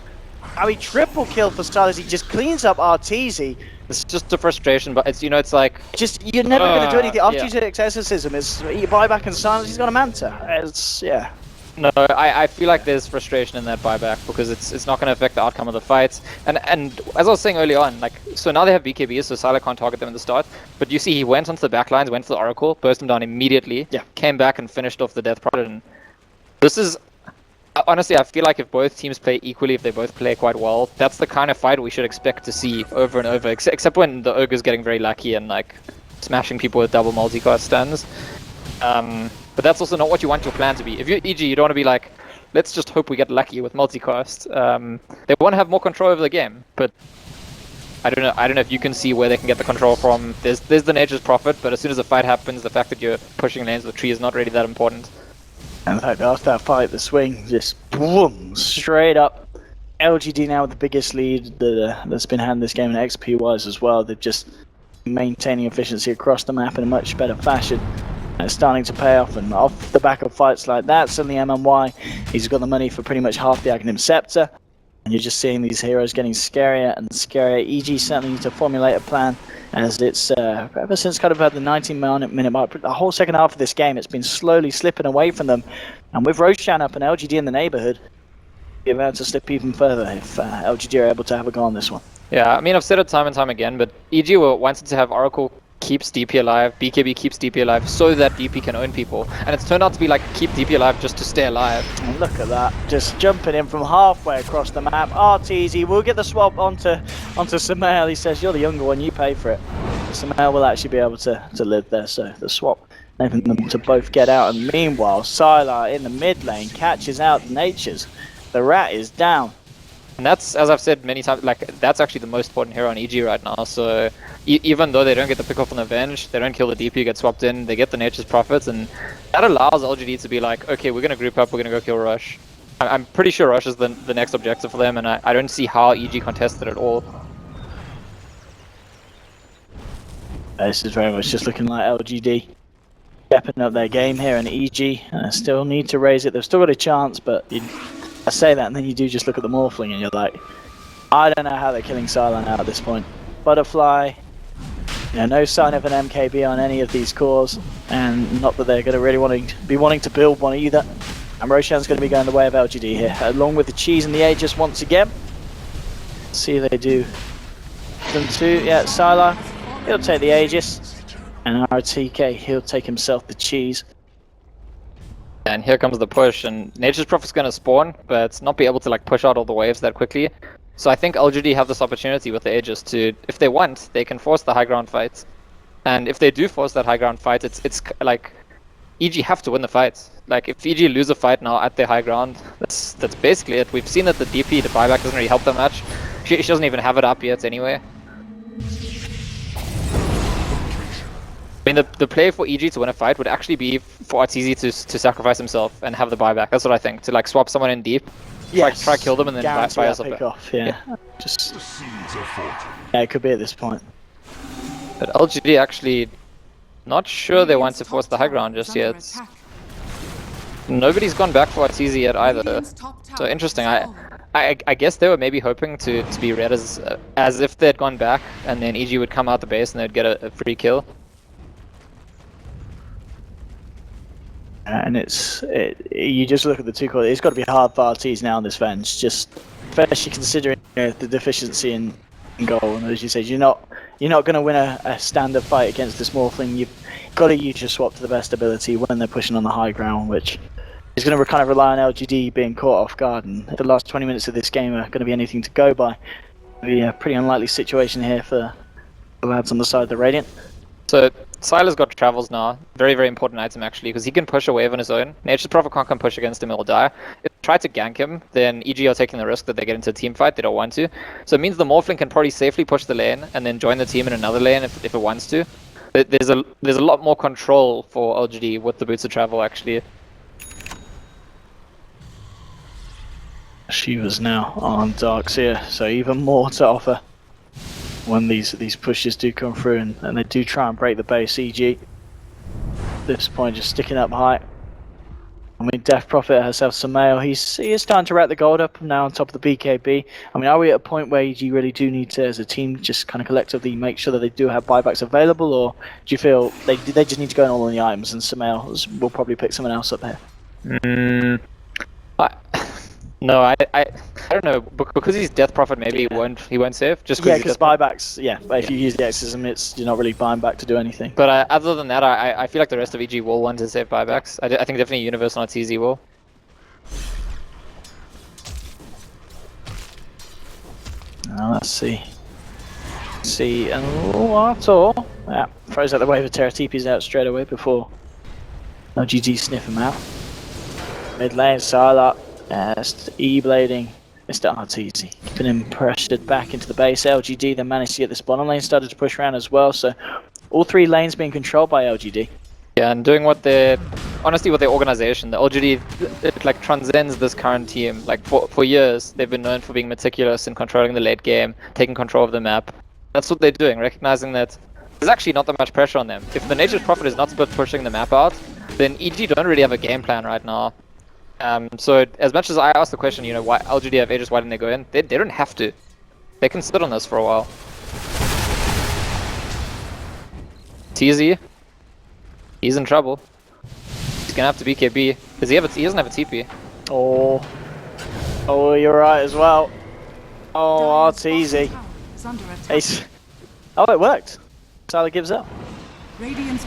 I mean, triple kill for Sylar as he just cleans up Arteezy. It's just a frustration, but it's, you know, it's like... Just, you're never going to do anything. After you take exorcism, it's buyback and silence, he's got a manta. It's, yeah. No, I feel like there's frustration in that buyback because it's not going to affect the outcome of the fights. And as I was saying early on, like, so now they have BKBs, so Sylar can't target them in the start. But you see, he went onto the backlines, went for the Oracle, burst him down immediately, came back and finished off the Death Prophet. And this is, honestly, I feel like if both teams play equally, if they both play quite well, that's the kind of fight we should expect to see over and over. Except when the Ogre's getting very lucky and, like, smashing people with double multicast stuns. But that's also not what you want your plan to be. If you're EG, you don't want to be like, let's just hope we get lucky with multicast. They want to have more control over the game, but I don't know if you can see where they can get the control from. There's the Nature's Prophet, but as soon as the fight happens, the fact that you're pushing lanes with the tree is not really that important. And in fact, after that fight, the swing just boom, straight up. LGD now with the biggest lead that's been had in this game, and XP-wise as well. They're just maintaining efficiency across the map in a much better fashion. It's starting to pay off, and off the back of fights like that, suddenly MMY, he's got the money for pretty much half the Aghanim Scepter. And you're just seeing these heroes getting scarier and scarier. EG certainly need to formulate a plan, as it's ever since kind of about the 19-minute mark, the whole second half of this game, it's been slowly slipping away from them. And with Roshan up and LGD in the neighborhood, you're about to slip even further if LGD are able to have a go on this one. Yeah, I mean, I've said it time and time again, but EG wanted to have Oracle keeps DP alive, BKB keeps DP alive, so that DP can own people. And it's turned out to be like, keep DP alive just to stay alive. And look at that, just jumping in from halfway across the map. RTZ will get the swap onto Samael. He says, you're the younger one, you pay for it. Samael will actually be able to live there, so the swap enabling them to both get out. And meanwhile, Sylar in the mid lane catches out Natures. The rat is down. And that's, as I've said many times, like, that's actually the most important hero on EG right now. So even though they don't get the pick off on Avenge, they don't kill the DP, get swapped in, they get the Nature's Profits, and that allows LGD to be like, okay, we're going to group up, we're going to go kill Rush. I'm pretty sure Rush is the next objective for them, and I don't see how EG contested at all. This is very much just looking like LGD stepping up their game here, and EG still need to raise it. They've still got a chance, but I say that and then you do just look at the Morphling and you're like, I don't know how they're killing Sylar now at this point. Butterfly, no sign of an MKB on any of these cores, and not that they're going to really wanting to build one either. And Roshan's going to be going the way of LGD here, along with the Cheese and the Aegis once again. See if they do them too. Yeah, Sylar, he'll take the Aegis, and RTK, he'll take himself the Cheese. And here comes the push, and Nature's Prophet's going to spawn, but not be able to like push out all the waves that quickly. So I think LGD have this opportunity with the Aegis to, if they want, they can force the high ground fight. And if they do force that high ground fight, it's like EG have to win the fight. Like if EG lose a fight now at their high ground, that's basically it. We've seen that the DP, the buyback doesn't really help them much. She doesn't even have it up yet anyway. I mean, the play for EG to win a fight would actually be for RTZ to sacrifice himself and have the buyback. That's what I think. To like swap someone in deep, Yes. try kill them and then buy us pick up. off, yeah. Just yeah, it could be at this point. But LGD actually not sure they want to force the high ground just yet. Nobody's gone back for RTZ yet either. So interesting. I guess they were maybe hoping to be read as if they'd gone back and then EG would come out the base and they'd get a free kill. And you just look at the two cores. It's got to be hard for RTs now on this Venge, just especially considering the deficiency in goal. And as you said, you're not going to win a standard fight against this Morphling. You've got to use your swap to the best ability when they're pushing on the high ground, which is going to kind of rely on LGD being caught off guard. And the last 20 minutes of this game are going to be anything to go by. Be a pretty unlikely situation here for the lads on the side of the Radiant. So Sylar's got travels now. Very, very important item actually, because he can push a wave on his own. Nature's Prophet can't come push against him, he'll die. If they try to gank him, then EG are taking the risk that they get into a team fight. They don't want to. So it means the Morphling can probably safely push the lane and then join the team in another lane if it wants to. There's a lot more control for LGD with the boots of travel actually. She was now on Darkseer, so even more to offer when these pushes do come through and they do try and break the base. EG at this point just sticking up high. I mean, Death Prophet herself, Samael, he is starting to rack the gold up now on top of the BKB. I mean, are we at a point where you really do need to, as a team, just kind of collectively make sure that they do have buybacks available, or do you feel they just need to go in all on the items and Samael will probably pick someone else up here? No, I don't know, because he's Death Prophet maybe he won't save, just because buybacks, if you use the exorcism, you're not really buying back to do anything. But other than that, I feel like the rest of EG will want to save buybacks. I think definitely Universe on TZ will. Now let's see, and Artor, throws out the wave of Terra, TP's out straight away before LGD sniff him out. Mid lane, Sylar. E-blading Mr. RTZ, keeping him pressured back into the base. LGD then managed to get this bottom lane started to push around as well, so all three lanes being controlled by LGD. Yeah, and doing what honestly with their organization, the LGD, it like transcends this current team. Like for years, they've been known for being meticulous in controlling the late game, taking control of the map. That's what they're doing, recognizing that there's actually not that much pressure on them. If the Nature's Prophet is not split pushing the map out, then EG don't really have a game plan right now. So as much as I asked the question, you know, why LGD have Aegis, why didn't they go in? They don't have to. They can sit on this for a while. TZ. He's in trouble. He's gonna have to BKB. Does he have he doesn't have a TP. Oh. Oh, you're right as well. Oh, it's easy. Ace. Oh, it worked. Salah gives up.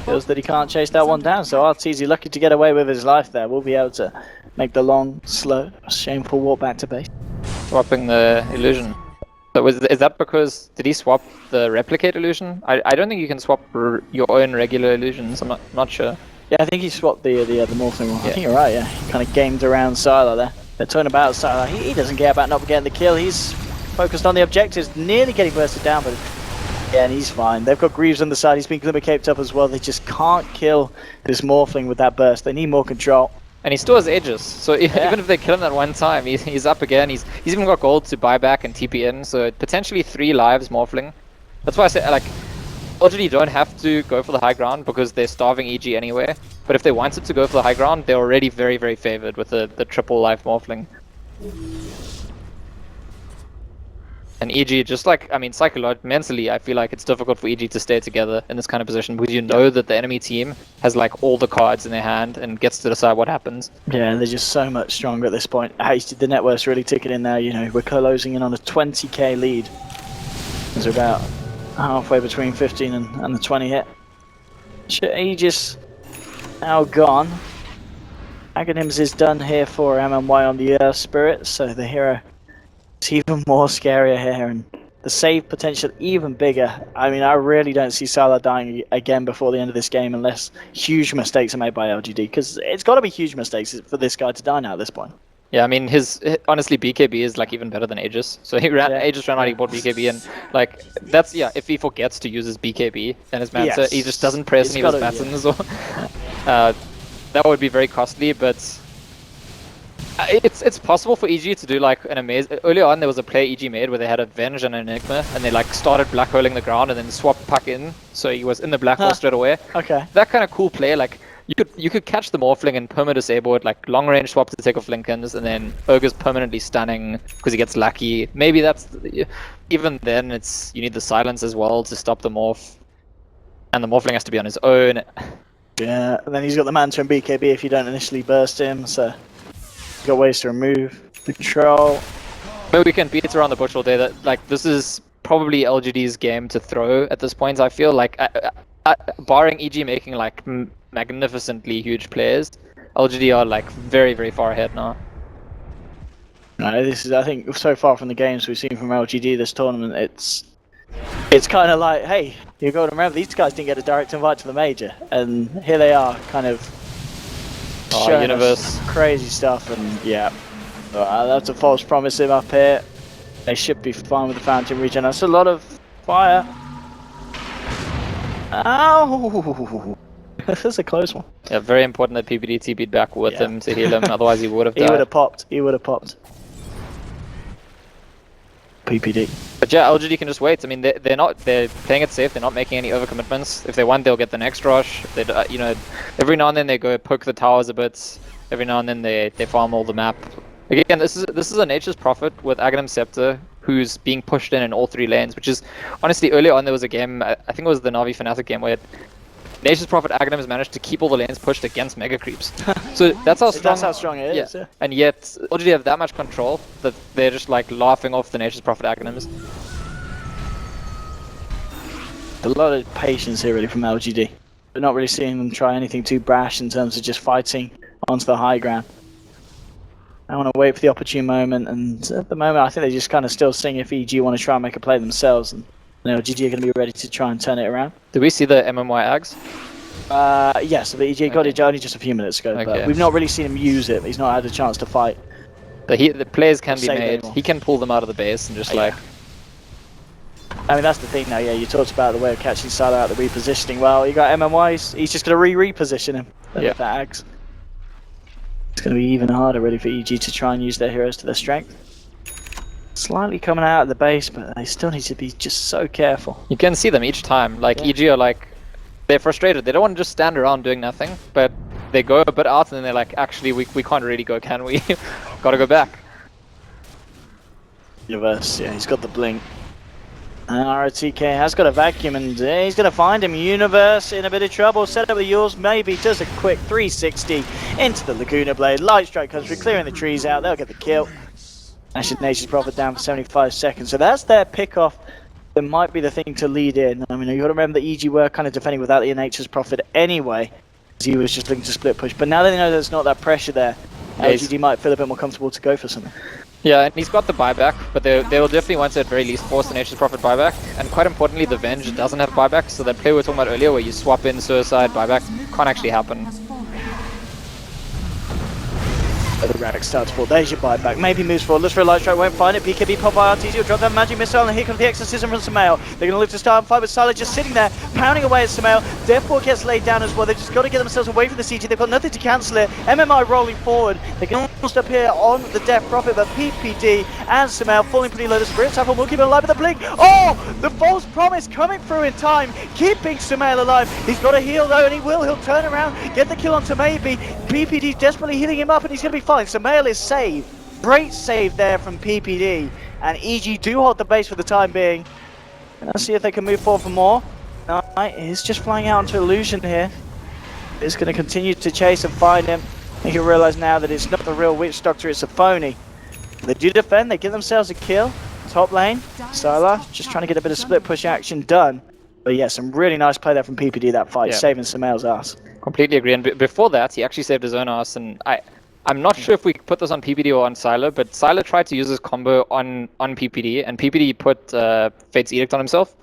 Feels that he can't chase that one down, so Arteezy lucky to get away with his life there. We'll be able to make the long, slow, shameful walk back to base. Swapping the illusion. So is that because, did he swap the replicate illusion? I don't think you can swap your own regular illusions, I'm not sure. Yeah, I think he swapped the morphing one. Yeah. I think you're right, yeah. He kind of gamed around Sylar there. They're talking about Sylar. He doesn't care about not getting the kill. He's focused on the objectives, nearly getting bursted down, but yeah, and he's fine. They've got Greaves on the side. He's been glimmer caped up as well. They just can't kill this morphling with that burst. They need more control. And he still has Aegis, so even if they kill him that one time, he's up again. He's even got gold to buy back and TP in, so potentially 3 lives morphling. That's why I say, like, LGD don't have to go for the high ground because they're starving EG anyway. But if they wanted to go for the high ground, they're already very, very favored with the triple life morphling. And EG, just like, I mean, psychologically, mentally, I feel like it's difficult for EG to stay together in this kind of position because you know that the enemy team has like all the cards in their hand and gets to decide what happens. Yeah, they're just so much stronger at this point. The net worth's really ticking in now, you know, we're closing in on a 20k lead. There's about halfway between 15 and the 20 hit. Aegis now gone. Aghanims is done here for MMY on the Earth Spirit, so the hero is even more scarier here, and the save potential even bigger. I mean, I really don't see Salah dying again before the end of this game unless huge mistakes are made by LGD, because it's got to be huge mistakes for this guy to die now at this point. Yeah, I mean, honestly, BKB is like even better than Aegis. So Aegis ran out, he bought BKB, and like that's if he forgets to use his BKB and his Manta, he just doesn't press any of his buttons. Or that would be very costly, but it's possible for EG to do like an amazing. Earlier on, there was a play EG made where they had Avenge and an Enigma, and they like started black holing the ground and then swapped Puck in, so he was in the black hole straight away. Okay. That kind of cool play, like. You could catch the Morphling and perma disable it, like long range swap to take off Lincolns, and then Ogre's permanently stunning because he gets lucky. Maybe that's even then you need the silence as well to stop the morph, and the Morphling has to be on his own. Yeah, and then he's got the Manta and BKB if you don't initially burst him, so you've got ways to remove the control. Maybe we can beat around the bush all day. That like this is probably LGD's game to throw at this point. I feel like barring EG making like magnificently huge plays, LGD are like very, very far ahead now. No, this is, I think, so far from the games we've seen from LGD this tournament, it's kind of like, hey, you've got to remember these guys didn't get a direct invite to the major, and here they are, kind of showing universe crazy stuff, and yeah, that's a false promise him up here. They should be fine with the fountain regen. That's a lot of fire. Ow! This is a close one. Yeah, very important that PPD TP'd back with him to heal him, otherwise he would have died. He would have popped. He would have popped. PPD. But yeah, LGD can just wait. I mean, they're playing it safe. They're not making any overcommitments. If they want, they'll get the next rush. They, you know, every now and then they go poke the towers a bit. Every now and then they farm all the map. Again, this is a Nature's Prophet with Aghanim Scepter, who's being pushed in all 3 lanes, which is honestly earlier on there was a game, I think it was the Na'Vi Fnatic game, where Nature's Prophet Aghanim has managed to keep all the lanes pushed against Mega Creeps. So that's how strong it is. Yeah. And yet LGD have that much control that they're just like laughing off the Nature's Prophet Aghanims. A lot of patience here really from LGD. We're not really seeing them try anything too brash in terms of just fighting onto the high ground. I want to wait for the opportune moment, and at the moment I think they're just kind of still seeing if EG want to try and make a play themselves, and LGD are going to be ready to try and turn it around. Did we see the MMY Ags? Yes, but EG got it only just a few minutes ago, but we've not really seen him use it. He's not had a chance to fight. But the plays can be made. Anymore. He can pull them out of the base and just like... I mean, that's the thing now, yeah, you talked about the way of catching Salah out, the repositioning. Well, you got MMYs, he's just going to reposition him with the Ags. It's going to be even harder really for EG to try and use their heroes to their strength. Slightly coming out of the base, but they still need to be just so careful. You can see them each time, like EG are like, they're frustrated, they don't want to just stand around doing nothing, but they go a bit out and then they're like, actually, we can't really go, can we? Gotta go back. Universe, yeah, he's got the blink. And RTK has got a vacuum, and he's going to find him. Universe in a bit of trouble. Set up with yours, maybe does a quick 360 into the Laguna Blade. Light Strike comes through, clearing the trees out. They'll get the kill. Nature's Prophet down for 75 seconds. So that's their pick-off. That might be the thing to lead in. I mean, you've got to remember that EG were kind of defending without the Nature's Prophet anyway, as he was just looking to split push. But now that they know there's not that pressure there, LGD might feel a bit more comfortable to go for something. Yeah, and he's got the buyback, but they will definitely want to at very least force the Nature's Prophet buyback. And quite importantly, the Venge doesn't have buyback, so that play we were talking about earlier where you swap in Suicide, buyback, can't actually happen. The Radix starts to fall. There's your buyback. Maybe moves forward. Looks for a light strike. Won't find it. BKB pop by RTZ. Will drop that magic missile. And here comes the exorcism from Sumail. They're going to look to start and fight with Sylar just sitting there, pounding away at Sumail. Deathball gets laid down as well. They've just got to get themselves away from the CG. They've got nothing to cancel it. MMI rolling forward. They can almost up here on the Death Prophet, but PPD and Sumail falling pretty low. The Spirit Sample will keep him alive with the blink. Oh! The false promise coming through in time, keeping Sumail alive. He's got to heal though, and he will. He'll turn around, get the kill onto Maybe. PPD desperately healing him up, and he's going to be fine. Sumail is save. Great save there from PPD, and EG do hold the base for the time being. Let's see if they can move forward for more. Alright, he's just flying out into Illusion here. He's going to continue to chase and find him. And he'll realise now that it's not the real Witch Doctor, it's a phony. They do defend, they give themselves a kill. Top lane, Sylar just trying to get a bit of split push action done. But yeah, some really nice play there from PPD that fight, saving Sumail's ass. Completely agree, and before that, he actually saved his own ass, and I'm not sure if we put this on PPD or on Sylar, but Sylar tried to use his combo on PPD, and PPD put Fate's Edict on himself.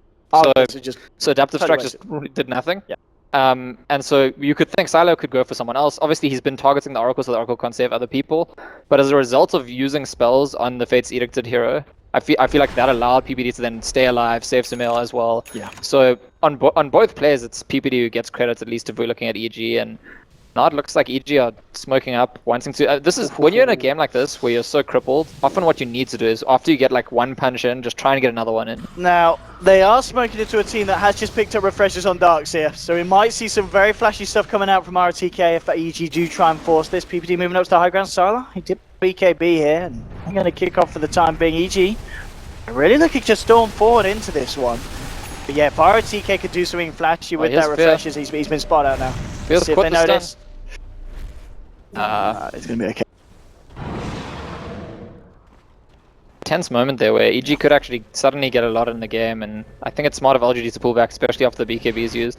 So Adaptive Strike just did nothing. Yeah. And so you could think Sylar could go for someone else. Obviously, he's been targeting the Oracle, so the Oracle can't save other people. But as a result of using spells on the Fate's Edicted hero, I feel like that allowed PPD to then stay alive, save Sumail as well. Yeah. So on both players, it's PPD who gets credit, at least if we're looking at EG. And now it looks like EG are smoking up, wanting to. This is when you're in a game like this where you're so crippled. Often what you need to do is after you get like one punch in, just try and get another one in. Now they are smoking into a team that has just picked up refreshers on Darkseer, so we might see some very flashy stuff coming out from RTK if EG do try and force this. PPD moving up to the high ground. Sylar, he did BKB here, and I'm going to kick off for the time being. EG really looking to storm forward into this one. But yeah, if RTK could do something flashy with that refreshers, he's been spotted out now. Feels see if they notice. It's going to be okay. Tense moment there where EG could actually suddenly get a lot in the game, and I think it's smart of LGD to pull back, especially after the BKB is used.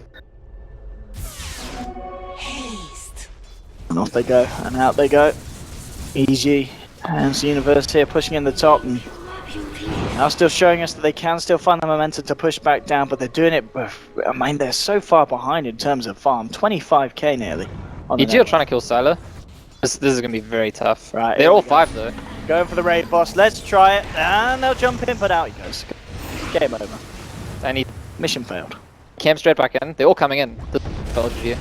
And off they go, and out they go. EG and Universe here pushing in the top, and now still showing us that they can still find the momentum to push back down, but they're doing it. I mean, they're so far behind in terms of farm, 25k nearly. EG are trying to kill Sylar. This is going to be very tough. Right, they're all 5 though. Going for the raid boss. Let's try it, and they'll jump in, but out he goes. Game over. And he Mission failed. came straight back in. They're all coming in. LGD.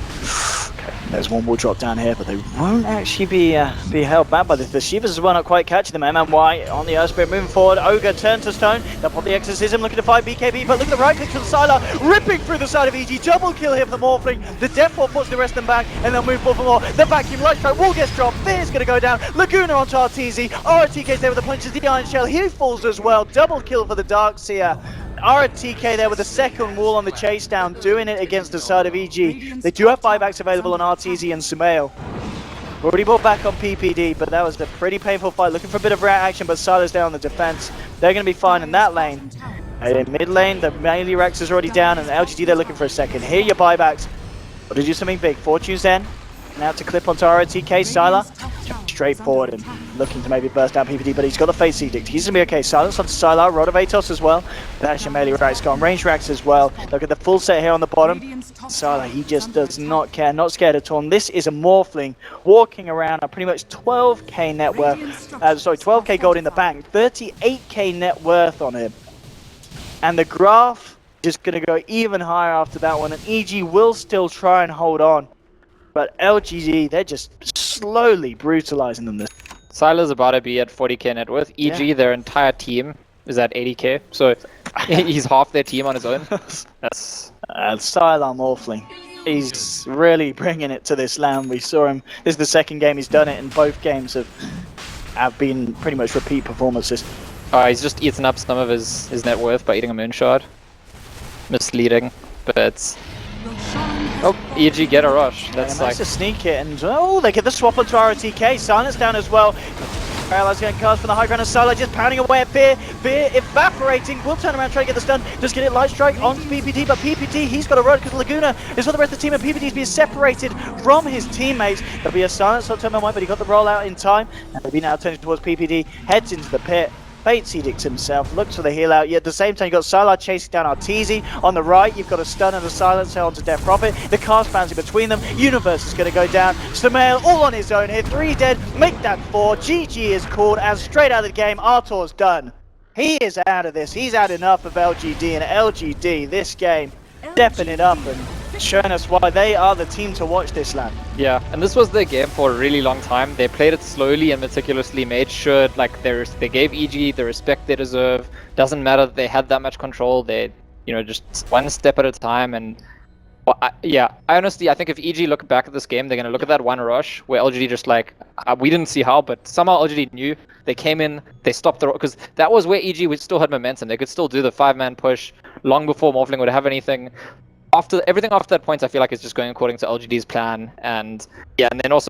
Okay, there's one more drop down here, but they won't actually be held back by this. The Shivas as well, not quite catching them. MMY on the Earth Spirit moving forward. Ogre turned to stone. They'll pop the Exorcism, looking to fight BKB, but look at the right click from Sylar, ripping through the side of EG. Double kill here for the Morphling. The Deathball puts the rest of them back, and they'll move forward for more. The vacuum light strike will get dropped. Fear's going to go down. Laguna onto RTZ. RTK's there with the punches. The Iron Shell, he falls as well. Double kill for the Darkseer. RTK there with the second wall on the chase down, doing it against the side of EG. They do have buybacks available on RTZ and Sumail. Already brought back on PPD, but that was a pretty painful fight. Looking for a bit of rat action, but Sylar's down on the defense. They're going to be fine in that lane. And in mid lane, the melee Rex is already down, and LGD they're looking for a second. Here are your buybacks. Got to do something big. Fortune's in. Now to clip onto RTK. Sylar straight forward and looking to maybe burst down PPD, but he's got the Fate's Edict. He's going to be okay. Silence onto Sylar. Rod of Atos as well. That's your melee Rex gone. Range Rex as well. Look at the full set here on the bottom. Sylar, he just does not care. Not scared at all. And this is a Morphling walking around at pretty much 12k net worth. 12k gold in the bank. 38k net worth on him. And the graph just going to go even higher after that one. And EG will still try and hold on. But LGD, they're just slowly brutalizing them. Sylar's about to be at 40k net worth. EG, their entire team is at 80k. So he's half their team on his own. That's Sylar Morphling. He's really bringing it to this land. We saw him. This is the second game he's done it, and both games have been pretty much repeat performances. He's just eaten up some of his net worth by eating a moonshot. Misleading, but oh, EG get a rush. That's like to sneak it, and oh, they get the swap onto ROTK. Silence down as well. Parallel's going to cast from the high ground, and Starladder just pounding away at Fear. Fear evaporating. Will turn around, try to get the stun. Just get it light strike onto PPT, but PPT, he's got to run because Laguna is with the rest of the team, and PPT's being separated from his teammates. There'll be a silence on Terminal, but he got the rollout in time, and they'll be now turning towards PPT, heads into the pit. Fates Edict himself, looks for the heal out, yet at the same time you've got Starladder chasing down Arteezy. On the right, you've got a stun and a silence onto Death Prophet. The cast bouncing between them. Universe is going to go down. Stamail all on his own here. 3 dead, make that 4. GG is called, and straight out of the game, Artur's done. He is out of this. He's had enough of LGD, and LGD, this game, stepping it up and showing us why they are the team to watch this land. yeah, and this was their game for a really long time. They played it slowly and meticulously, made sure like they gave EG the respect they deserve. Doesn't matter that they had that much control. They, you know, just one step at a time. And well, I honestly, I think if EG look back at this game, they're gonna look at that one rush where LGD just like we didn't see how, but somehow LGD knew. They came in, they stopped the because that was where EG still had momentum. They could still do the 5-man push long before Morphling would have anything. Everything after that point, I feel like it's just going according to LGD's plan, and yeah, and then also